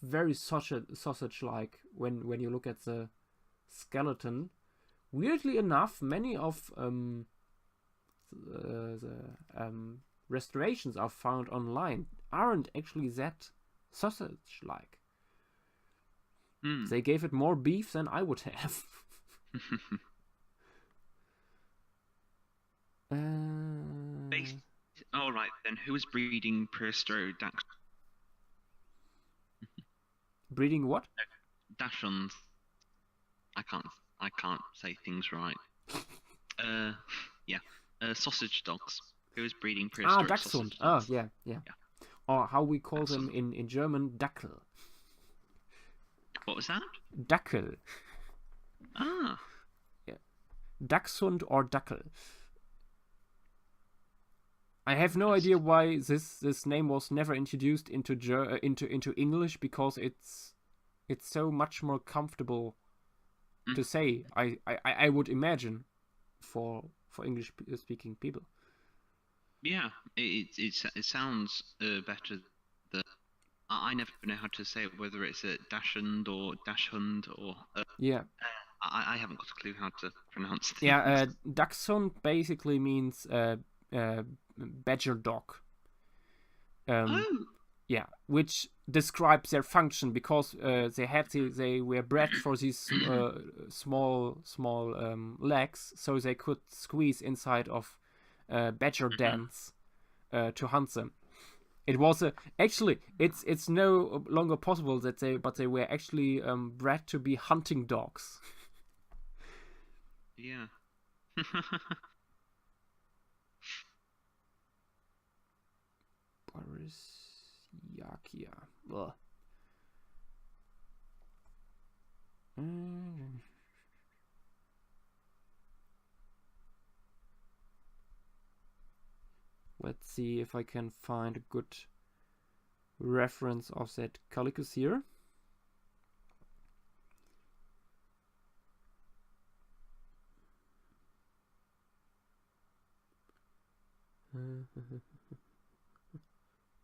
Very sausage-like when you look at the skeleton. Weirdly enough, many of the restorations are found online aren't actually that sausage-like. They gave it more beef than I would have. All right then. Who is breeding Preostrodactyl? Breeding what? Dachshunds. I can't say things right. Sausage dogs. Who is breeding prehistoric Dachshund. sausage dogs? Yeah. Or how we call them in German, Dackel. What was that? Dackel. Ah. Yeah. Dachshund or Dackel. I have no idea why this name was never introduced into English, because it's so much more comfortable to say. I would imagine for English speaking people. Yeah, it sounds better. I never know how to say it, whether it's a Dachshund or Dachshund or. Yeah. I haven't got a clue how to pronounce things. Yeah, Dachshund basically means badger dog. yeah, which describes their function because they were bred for these small legs, so they could squeeze inside of badger dens to hunt them. It was actually it's no longer possible that they were actually bred to be hunting dogs. Yeah. Borisiakia. Let's see if I can find a good reference of that Calicus here.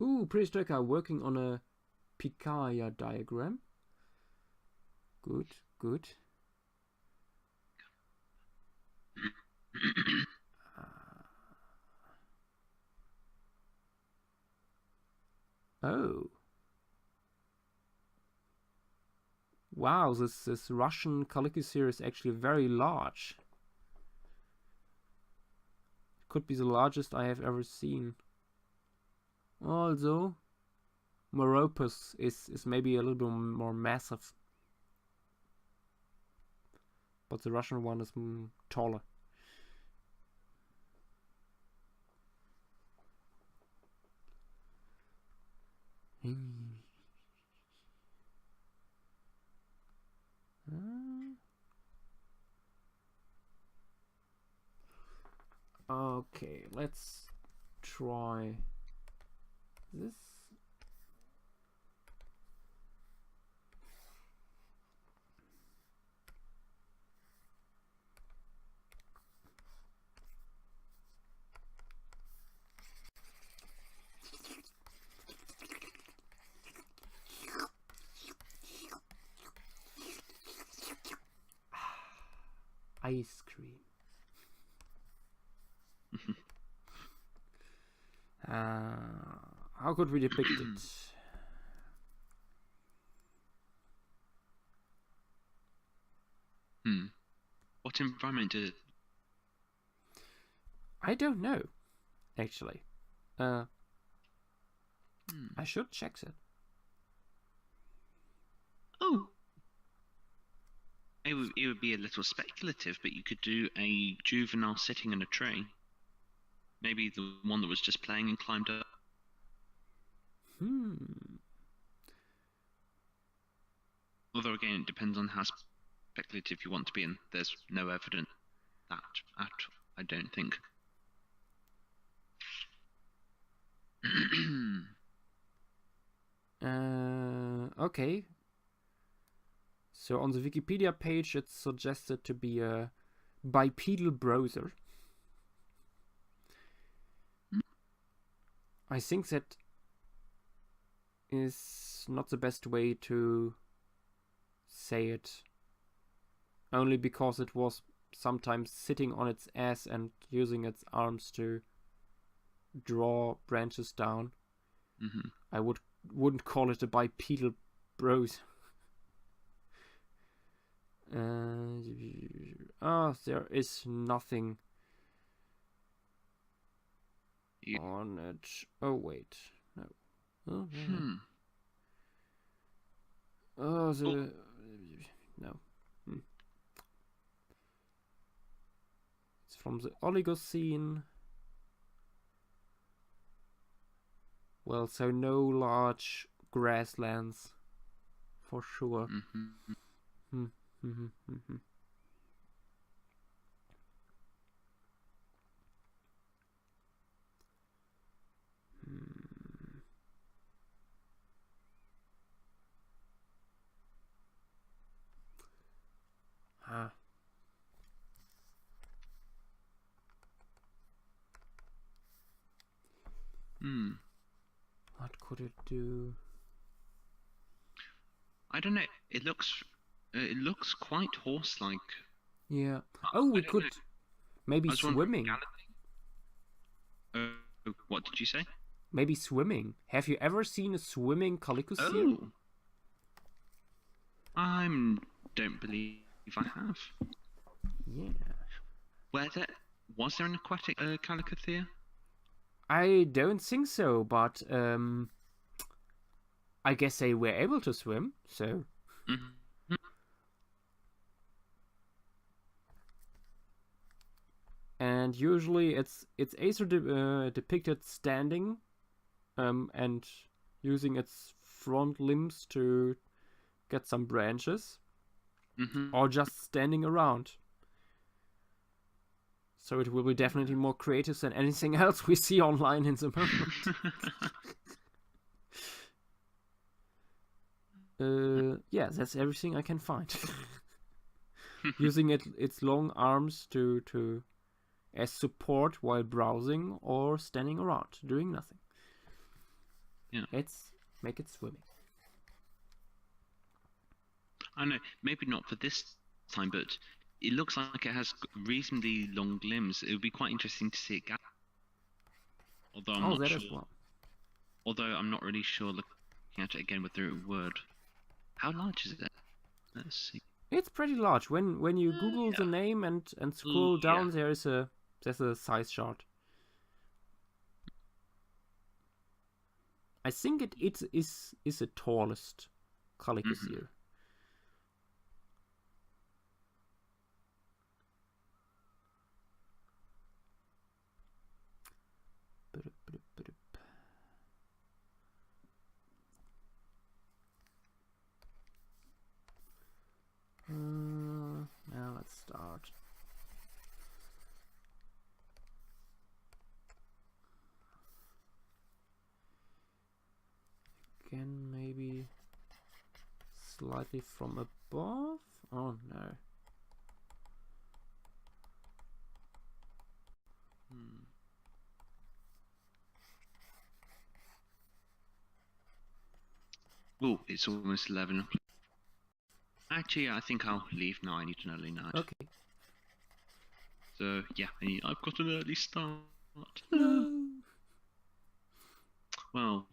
Ooh, Prehistorica are working on a Picaya diagram. Good, good. Oh. Wow, this Russian Calicus here is actually very large. Could be the largest I have ever seen. Also, Meropus is maybe a little bit more massive. But the Russian one is taller. Okay, let's try this. Ice cream. How could we depict it? What environment did it? I don't know, actually. I should check that. Oh. It would be a little speculative, but you could do a juvenile sitting in a tree. Maybe the one that was just playing and climbed up. Although again, it depends on how speculative you want to be, and there's no evidence that I don't think. Okay. So on the Wikipedia page, it's suggested to be a bipedal browser. I think that is not the best way to say it. Only because it was sometimes sitting on its ass and using its arms to draw branches down. I wouldn't call it a bipedal browser. There is nothing on it. Oh wait, no. No. It's from the Oligocene. Well, so no large grasslands, for sure. What could it do? I don't know. It looks quite horse-like. Yeah. Oh, we could maybe swimming. What did you say? maybe swimming. Have you ever seen a swimming Calico seal? Oh, don't believe I have. Yeah. Was there an aquatic Calicothea? I don't think so, but I guess they were able to swim, so. Mm-hmm. And usually it's either depicted standing, and using its front limbs to get some branches, or just standing around. So it will be definitely more creative than anything else we see online in the moment. Yeah, that's everything I can find. Using its long arms to as support while browsing or standing around doing nothing. Yeah. Let's make it swimming. I know, maybe not for this time, but it looks like it has reasonably long limbs. It would be quite interesting to see it gallop. Although I'm not sure. As well. Although I'm not really sure looking at it again with the word. How large is it? Let's see. It's pretty large. When you Google the name and scroll down, there's a size chart. I think it is the tallest Calico seal. Now let's start. Again, maybe slightly from above. Oh no. Oh, it's almost 11. Actually, I think I'll leave now. I need an early night. Okay. So yeah, I've got an early start. No. Well,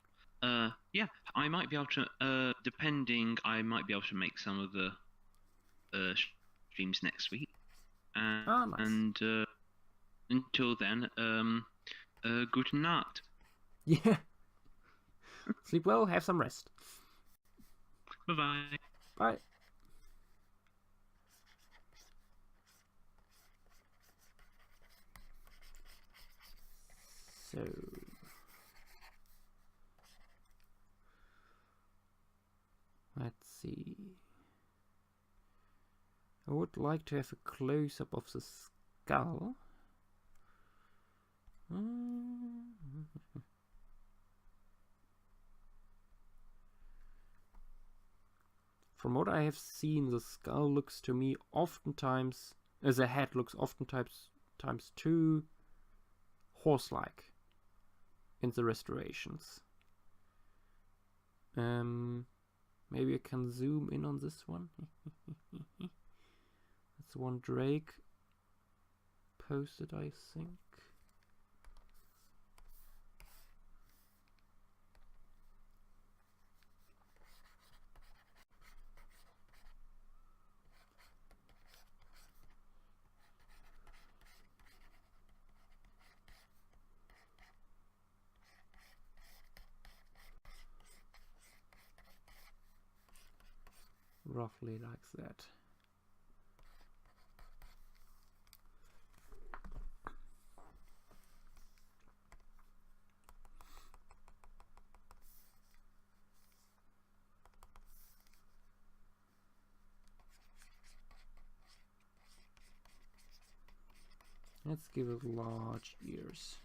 yeah, I might be able to. Depending, I might be able to make some of the streams next week. Nice. And until then, good night. Yeah. Sleep well. Have some rest. Bye-bye. Bye. So let's see. I would like to have a close-up of the skull. From what I have seen, the skull looks to me oftentimes, as a head looks oftentimes too horse-like in the restorations. Maybe I can zoom in on this one. That's one Drake posted, I think. Roughly like that. Let's give it large ears.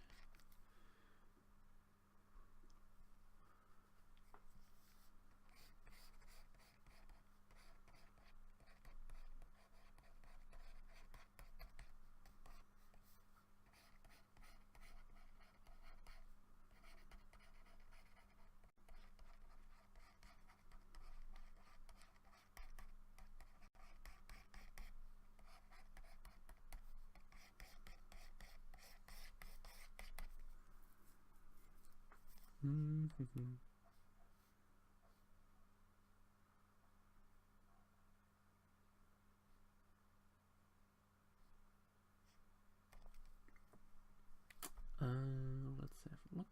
Let's have a look.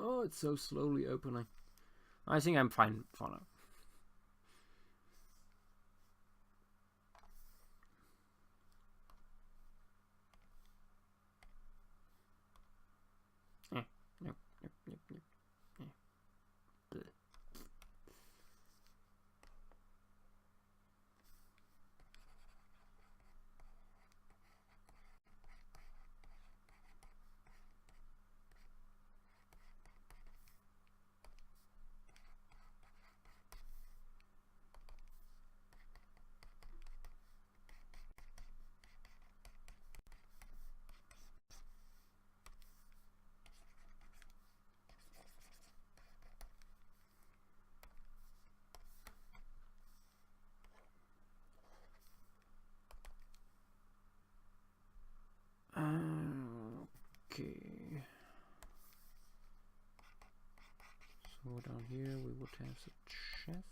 Oh, it's so slowly opening. I think I'm fine for now. Nope. Okay. So down here we would have the chest.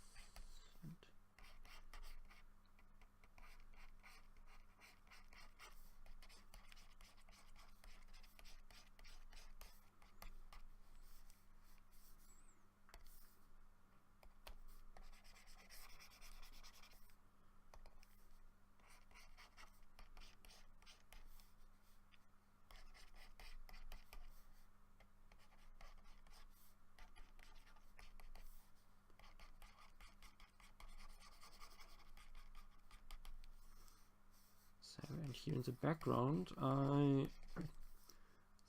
And here in the background, I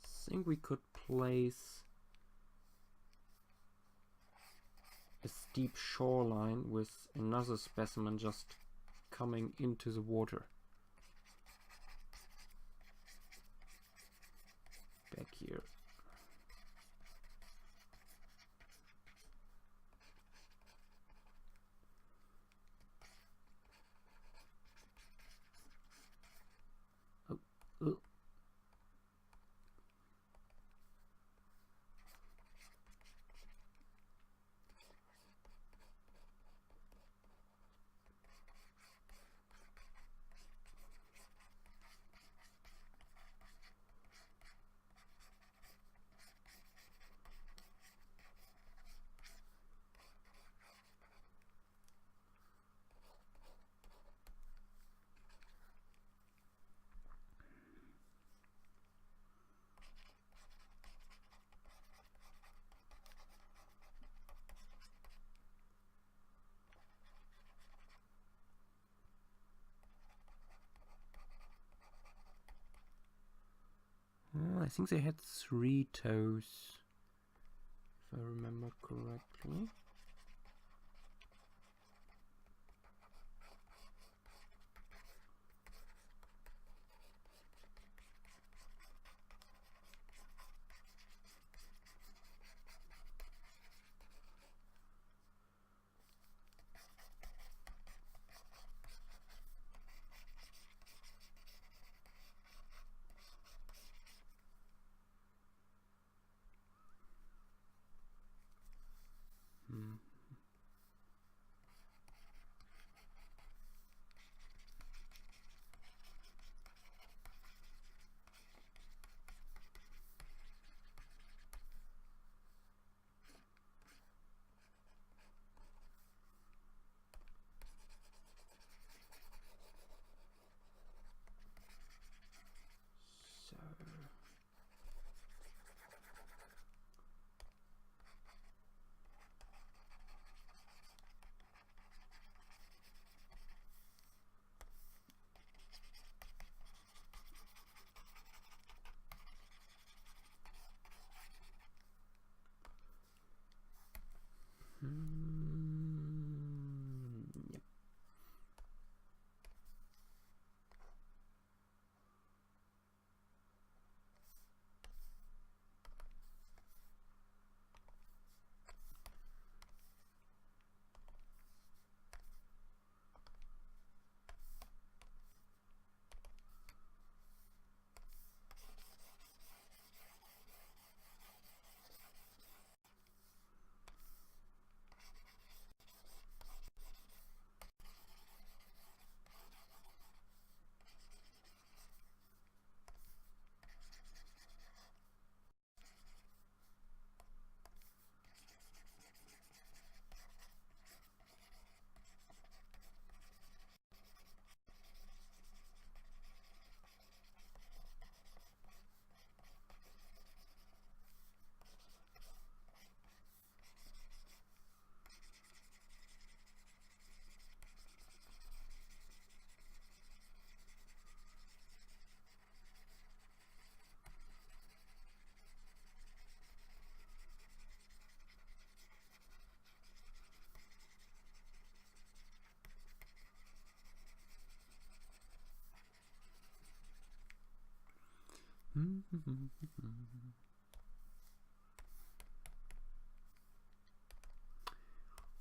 think we could place a steep shoreline with another specimen just coming into the water. Back here. Oh. I think they had 3 toes, if I remember correctly.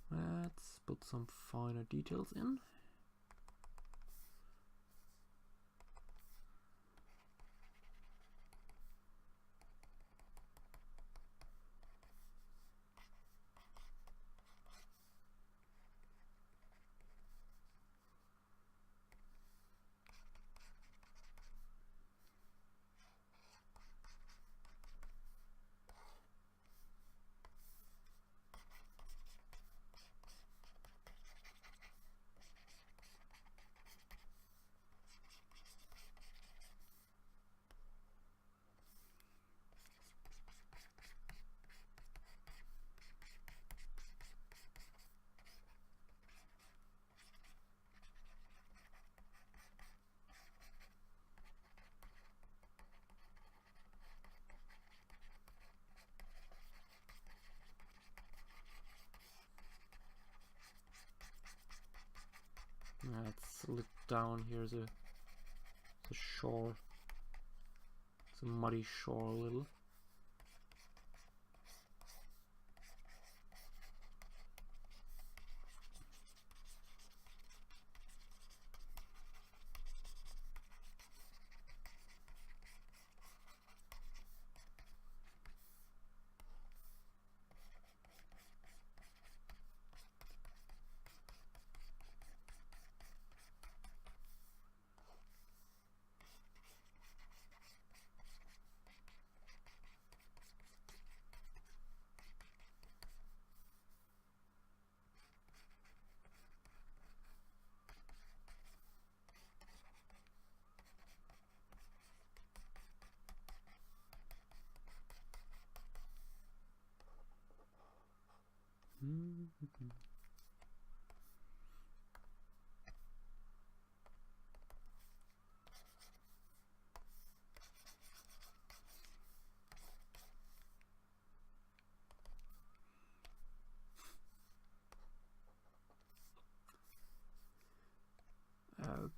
Let's put some finer details in. Let's look down here, the shore. It's a muddy shore a little.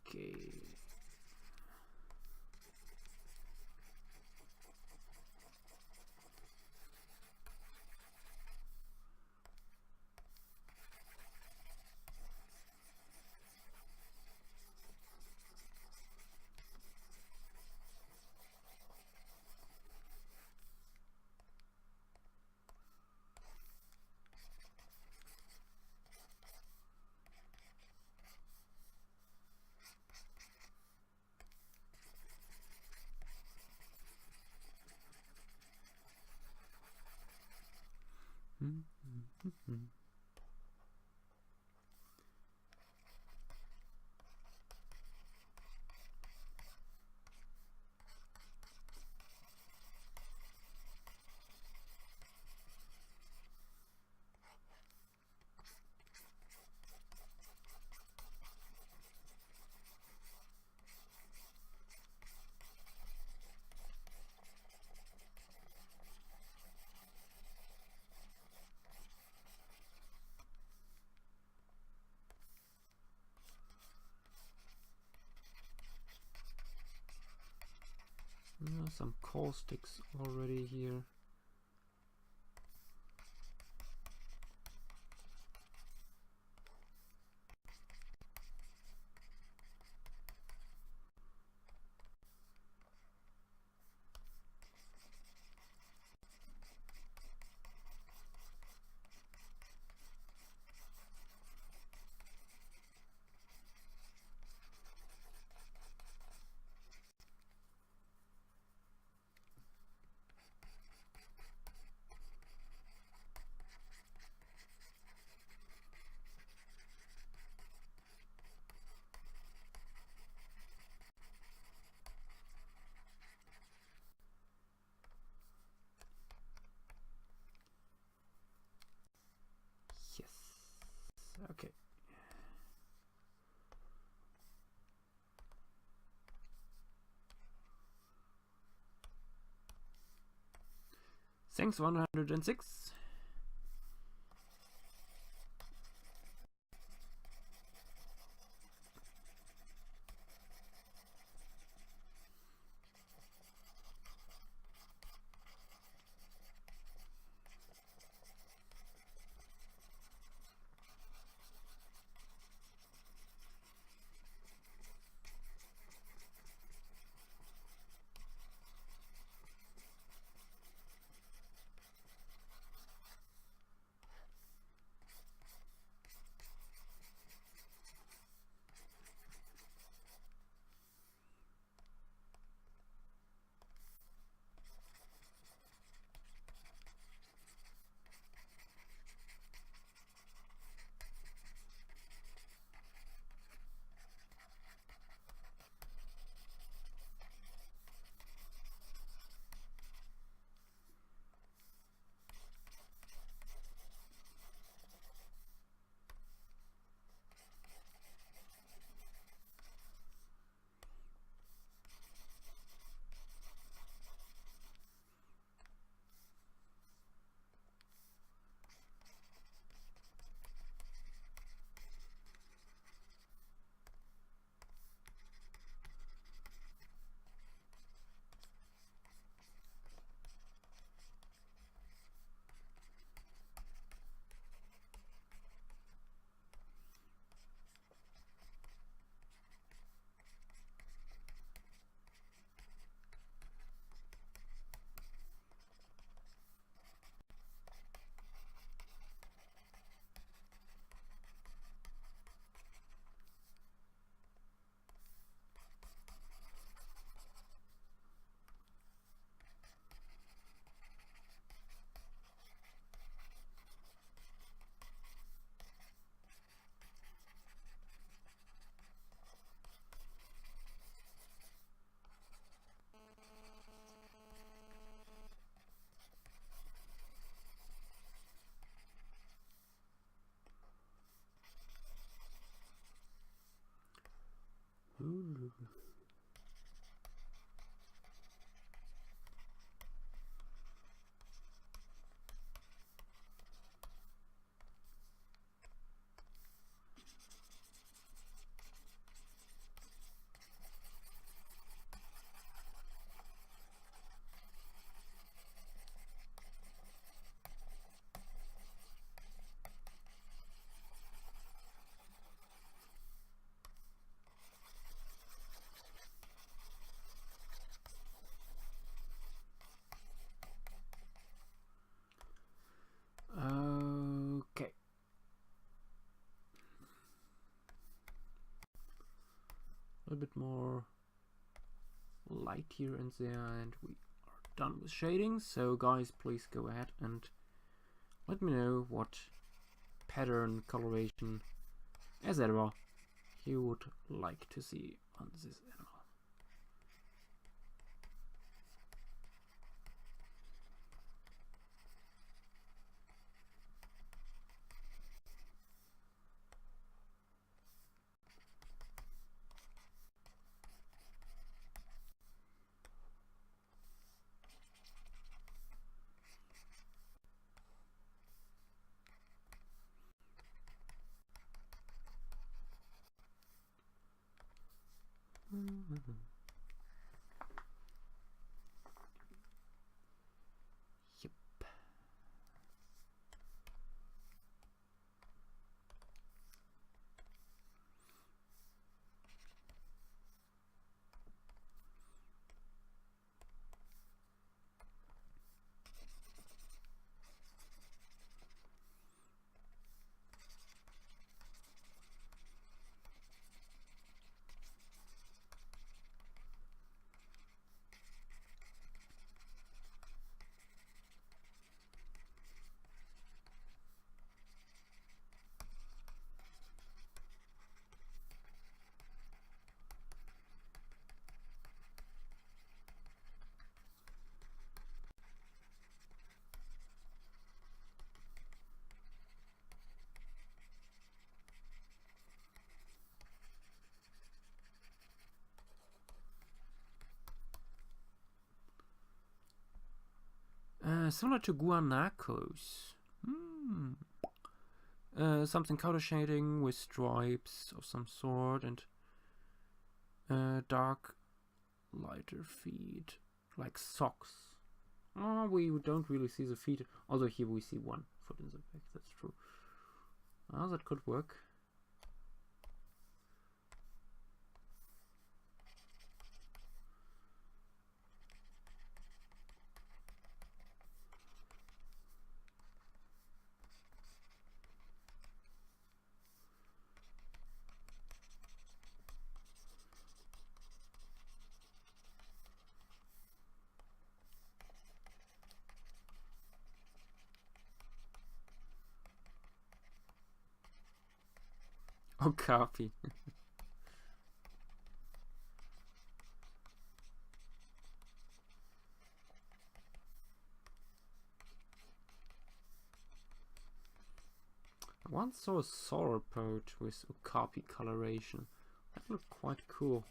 Okay. Some caustics already here. Okay. Thanks, 106. A bit more light here and there, and we are done with shading. So guys, please go ahead and let me know what pattern, coloration, etc. you would like to see on this animal. Yep. Similar to guanacos. Something color shading with stripes of some sort and dark, lighter feet, like socks. Oh, we don't really see the feet. Although here we see one foot in the back. That's true. Ah, that could work. Oh, copy. I once saw a sauropod with okapi coloration. That looked quite cool.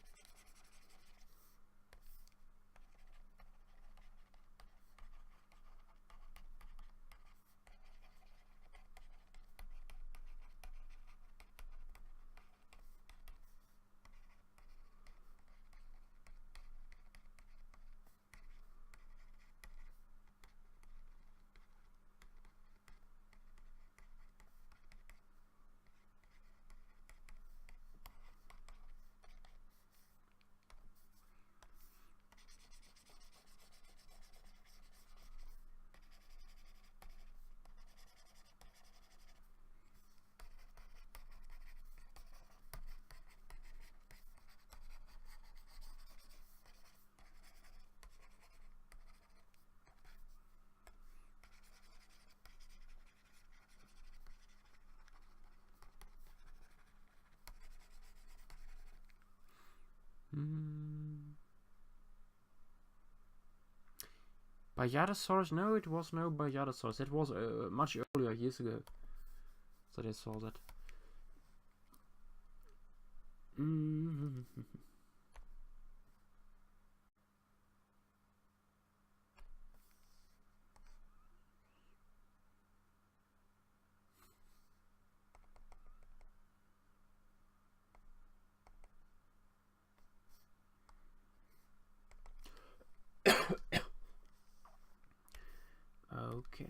Bajadasaurus? No, it was no Bajadasaurus. It was much earlier, years ago, that I saw that. Okay.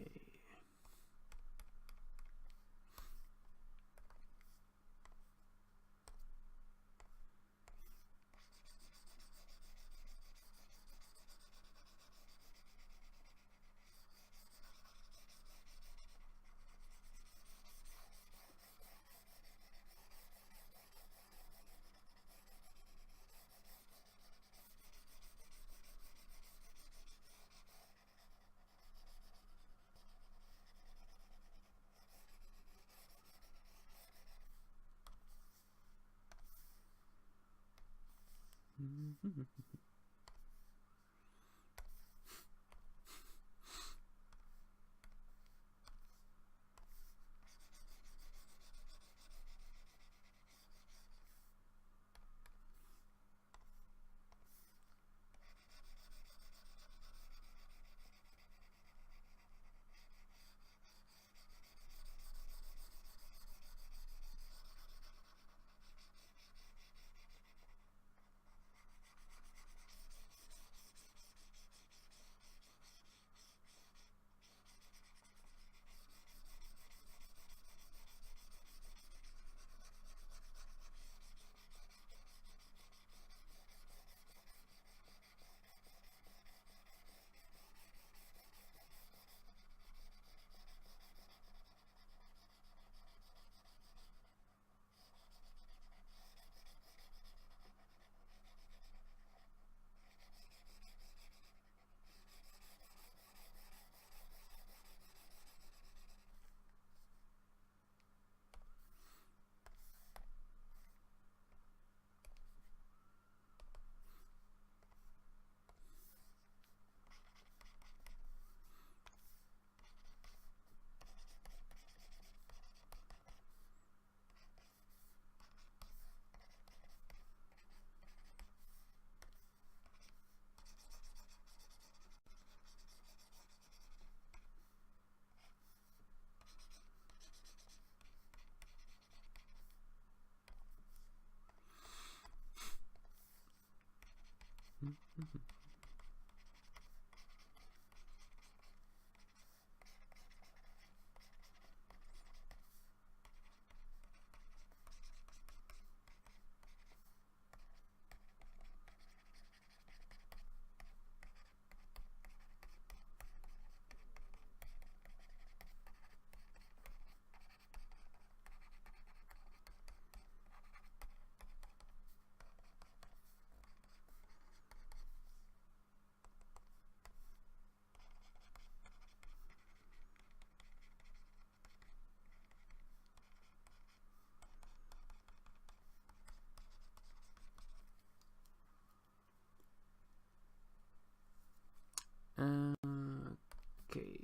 Okay.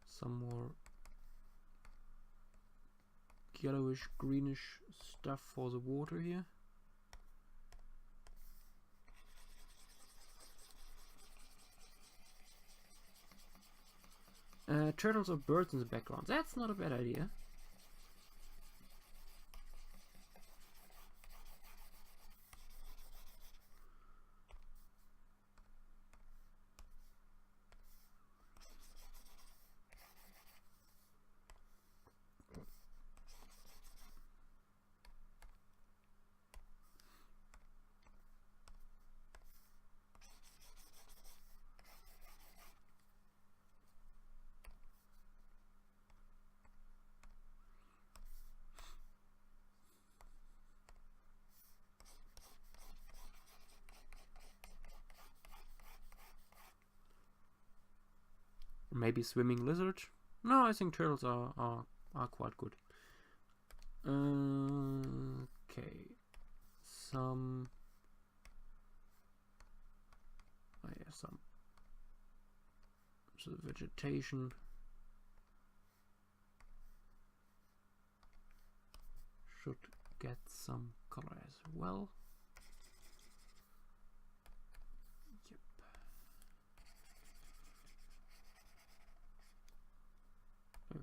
Some more yellowish greenish stuff for the water here. Turtles or birds in the background. That's not a bad idea. Maybe swimming lizard? No, I think turtles are quite good. Okay. Some... Oh yeah, some... So the vegetation should get some color as well. Yep. Oh.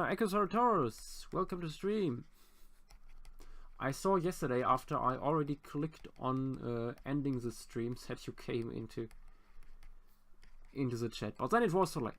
Echosaurus, welcome to stream. I saw yesterday after I already clicked on ending the stream that you came into the chat, but then it was so late.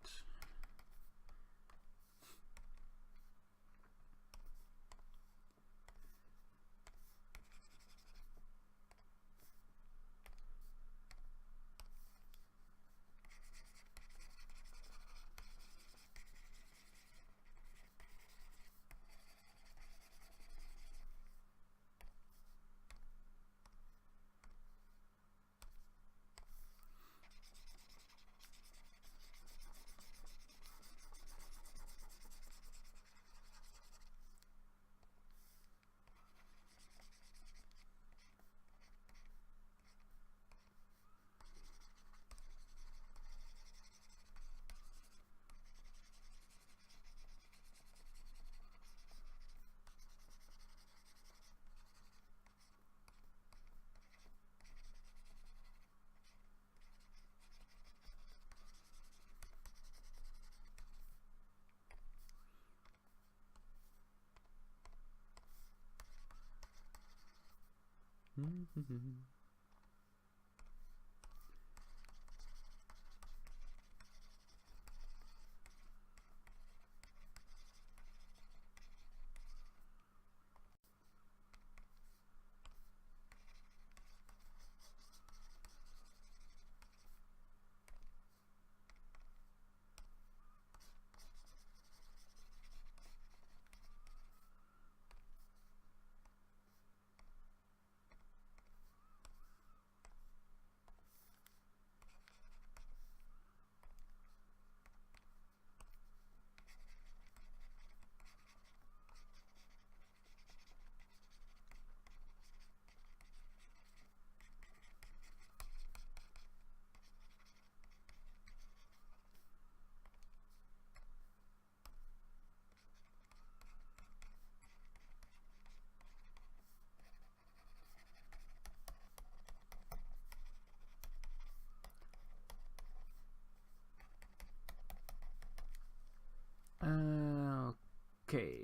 Okay.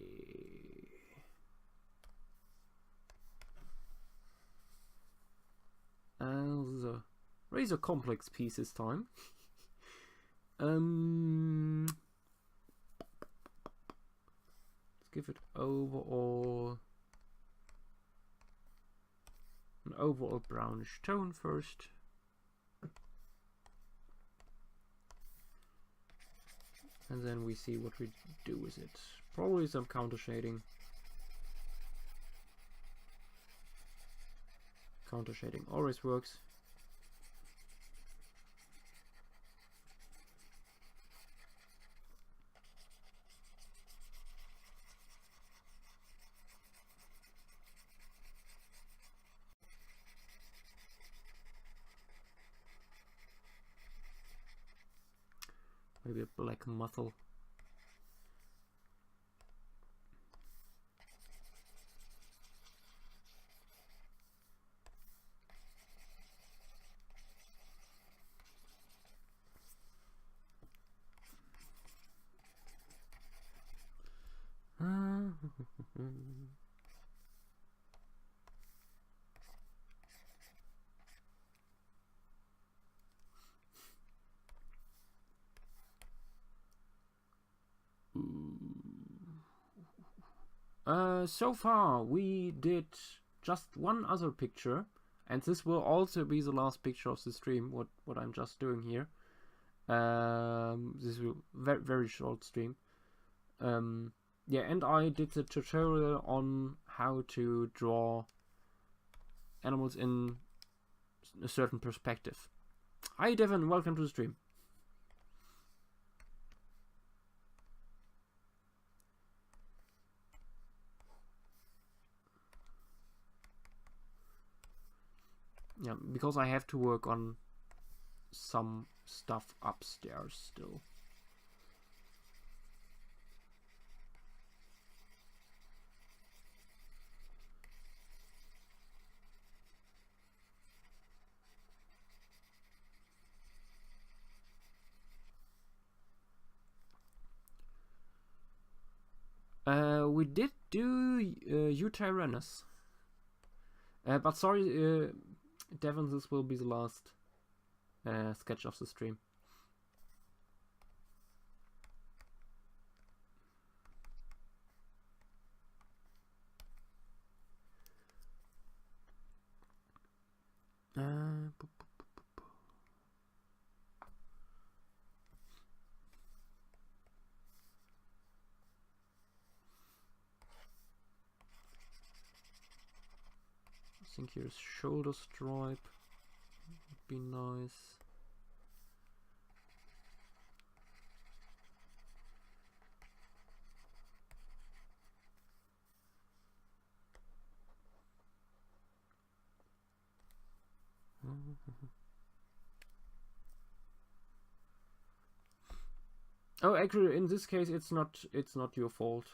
This is a razor complex piece this time. Let's give it an overall brownish tone first. And then we see what we do with it. Probably some counter shading. Counter shading always works. Maybe a black muzzle. So far we did just one other picture, and this will also be the last picture of the stream, what I'm just doing here. This will very short stream. Yeah, and I did the tutorial on how to draw animals in a certain perspective. Hi Devin, welcome to the stream. Yeah, because I have to work on some stuff upstairs still. we did do Utyrannus. But sorry, Devon, this will be the last sketch of the stream. I think here's shoulder stripe would be nice. Oh, actually, in this case, it's not your fault.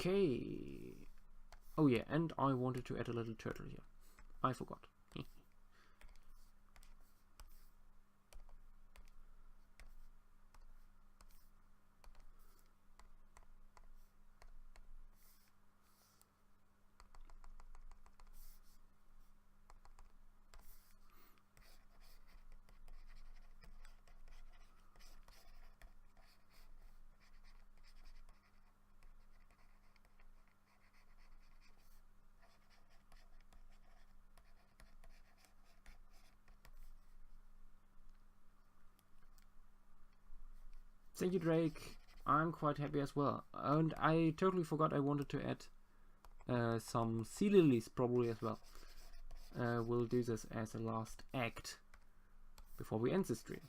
Okay. Oh yeah, and I wanted to add a little turtle here. I forgot. Thank you, Drake. I'm quite happy as well. And I totally forgot I wanted to add some sea lilies probably as well. We'll do this as a last act before we end the stream.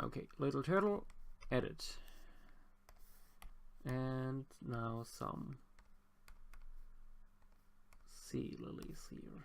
Okay, little turtle, edit. And now some sea lilies here.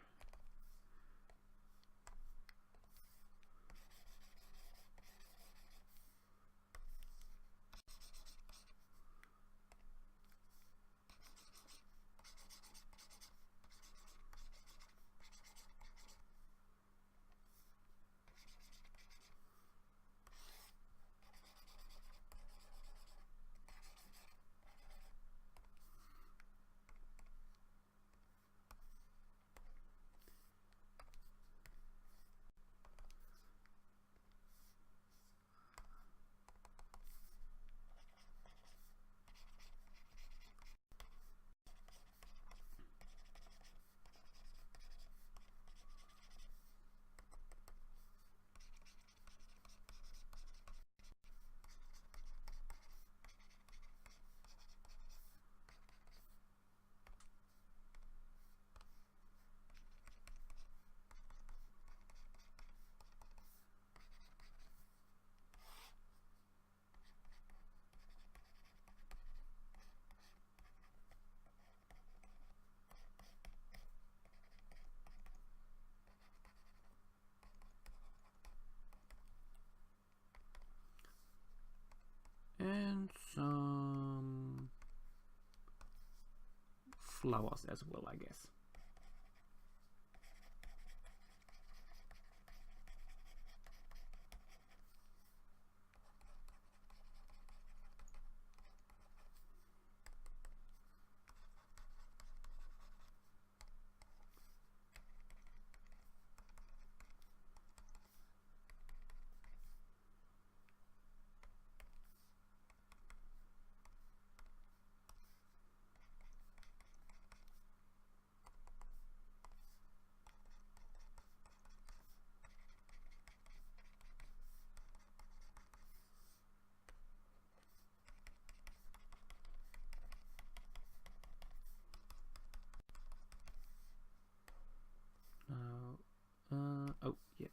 And some flowers as well, I guess. Oh, yeah.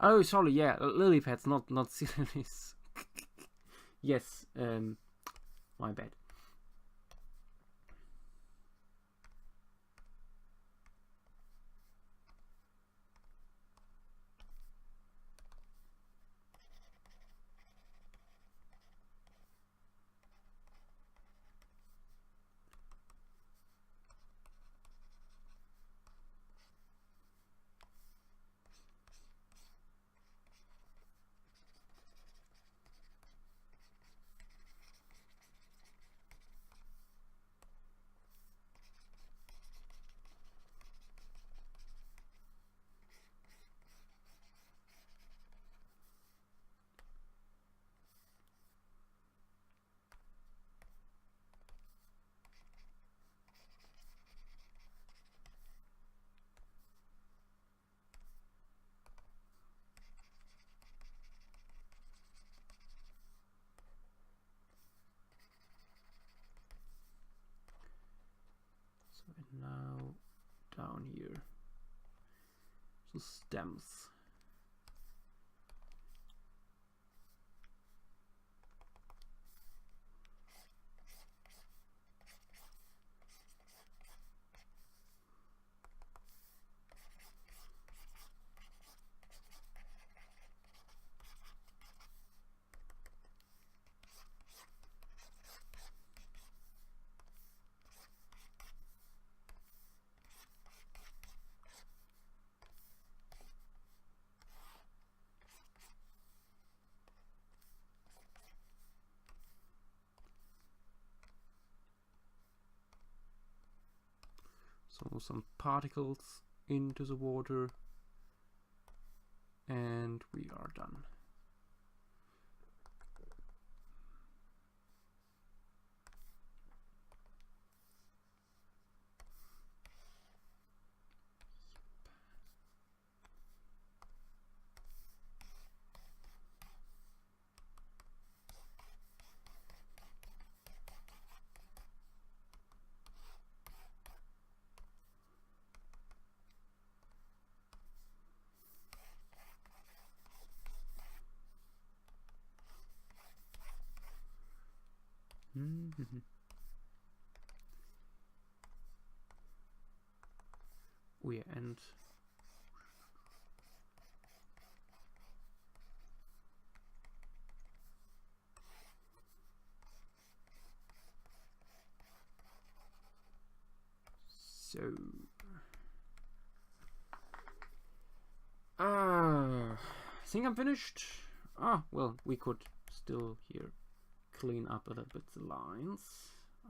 Oh, sorry, yeah, lily pads, not sea lilies. Yes, my bad. the stems. So some particles into the water, and we are done. Mm-hmm. Oh yeah, and so I think I'm finished. Well, we could still here clean up a little bit the lines,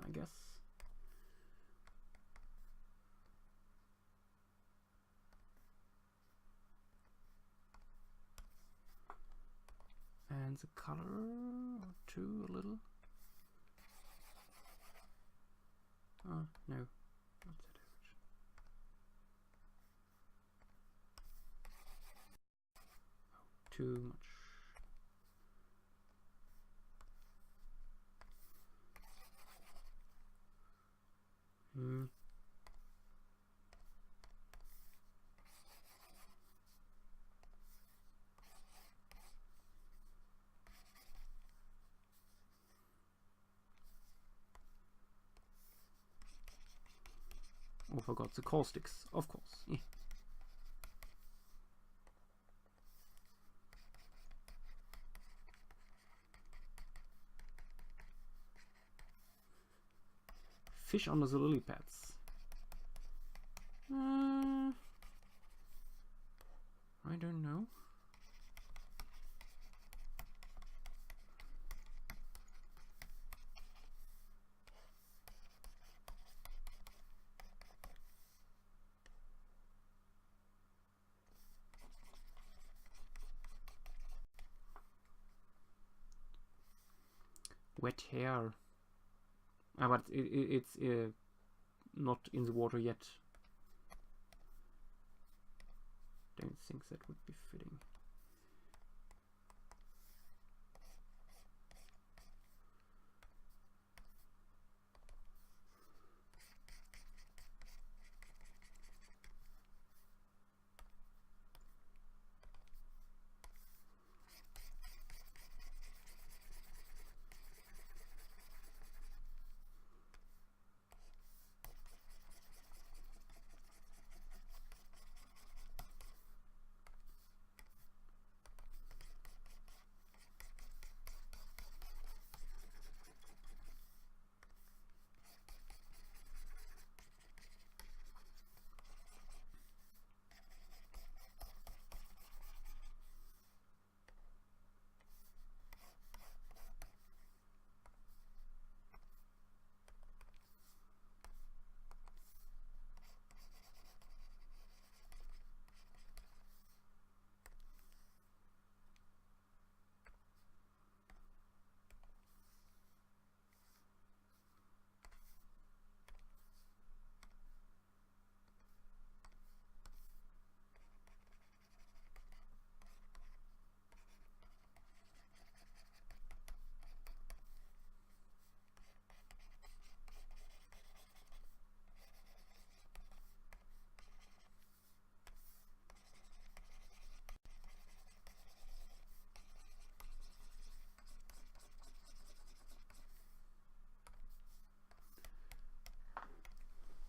I guess. And the color too, a little. Oh, no. What's that? Oh, too much. Oh, forgot the caustics, of course. Yeah. Fish under the lily pads. I don't know. Wet hair. But it's not in the water yet. Don't think that would be fitting.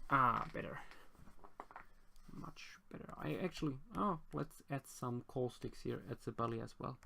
Better. Much better. I actually... Oh, let's add some caustics here at the belly as well.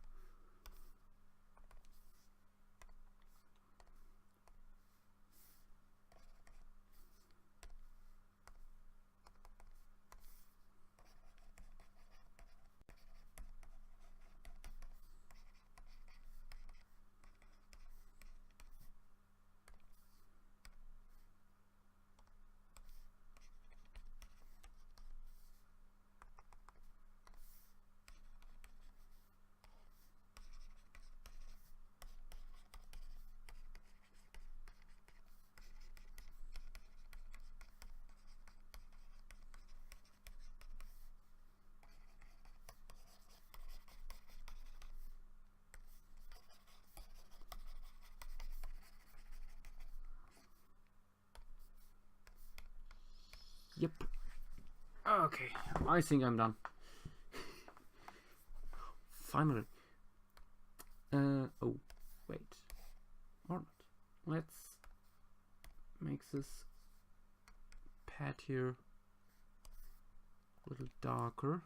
Yep. Okay, I think I'm done. Finally. Oh, wait. Or not. Let's make this pad here a little darker.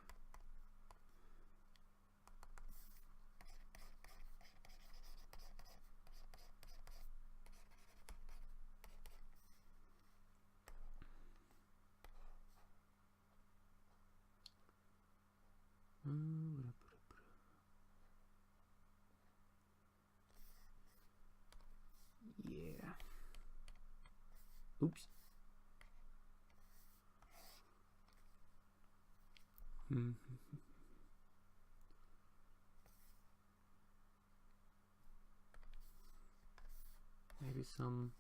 Yeah. Oops. Maybe some...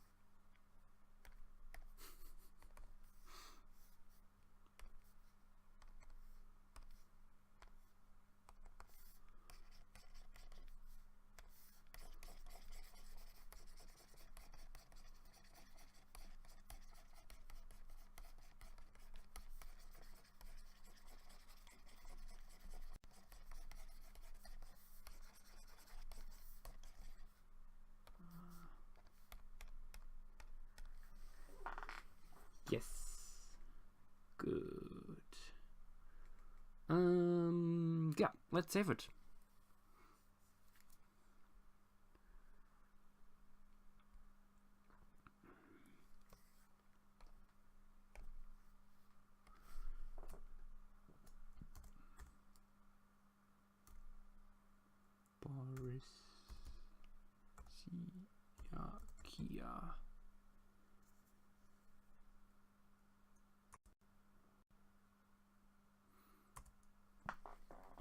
Yes. Good. Yeah, let's save it. Boris Siakia.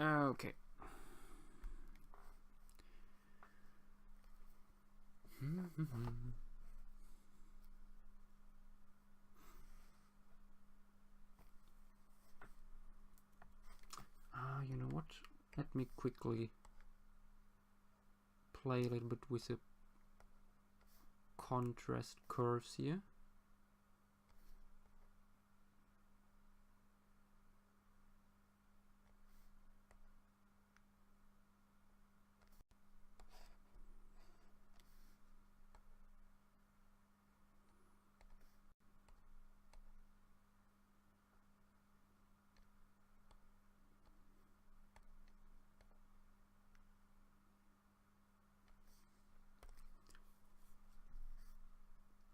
Okay. You know what? Let me quickly play a little bit with the contrast curves here.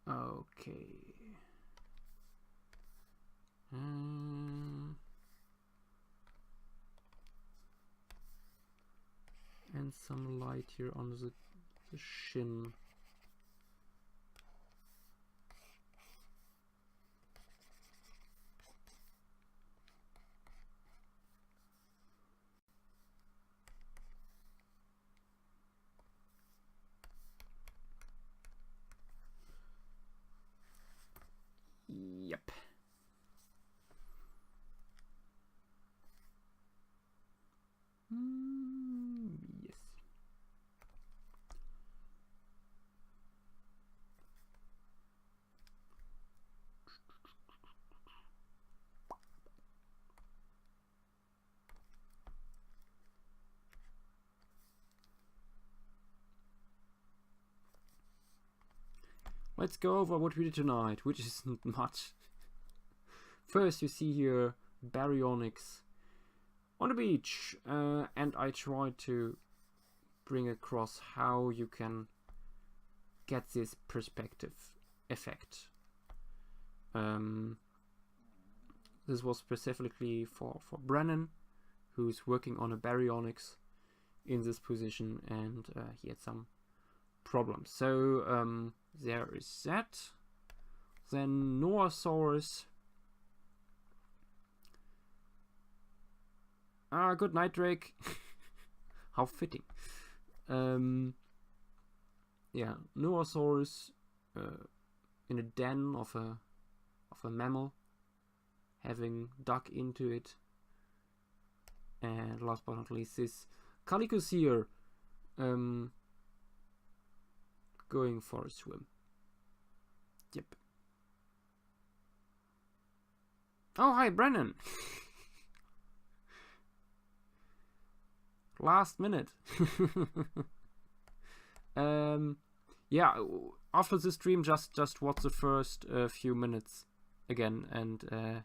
Okay. And some light here on the shin. Yep. Yes. Let's go over what we did tonight, which isn't much. first you see here baryonyx on the beach, and I try to bring across how you can get this perspective effect. This was specifically for Brennan, who's working on a baryonyx in this position, and he had some problems. So there is that. Then Noasaurus. Good night, Drake. How fitting. Yeah, Noasaurus in a den of a mammal, having dug into it. And last but not least, this Calicosir going for a swim. Yep. Oh, hi, Brennan. Last minute. Yeah, after the stream, just watch the first few minutes again, and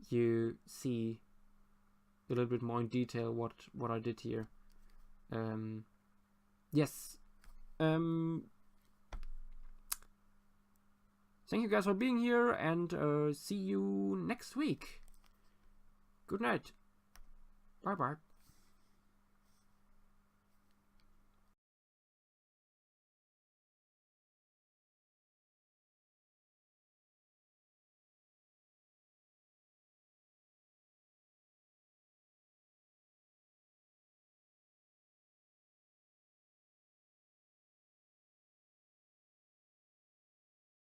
you see a little bit more in detail what I did here. Yes. Thank you guys for being here, and see you next week. Good night. Bye bye.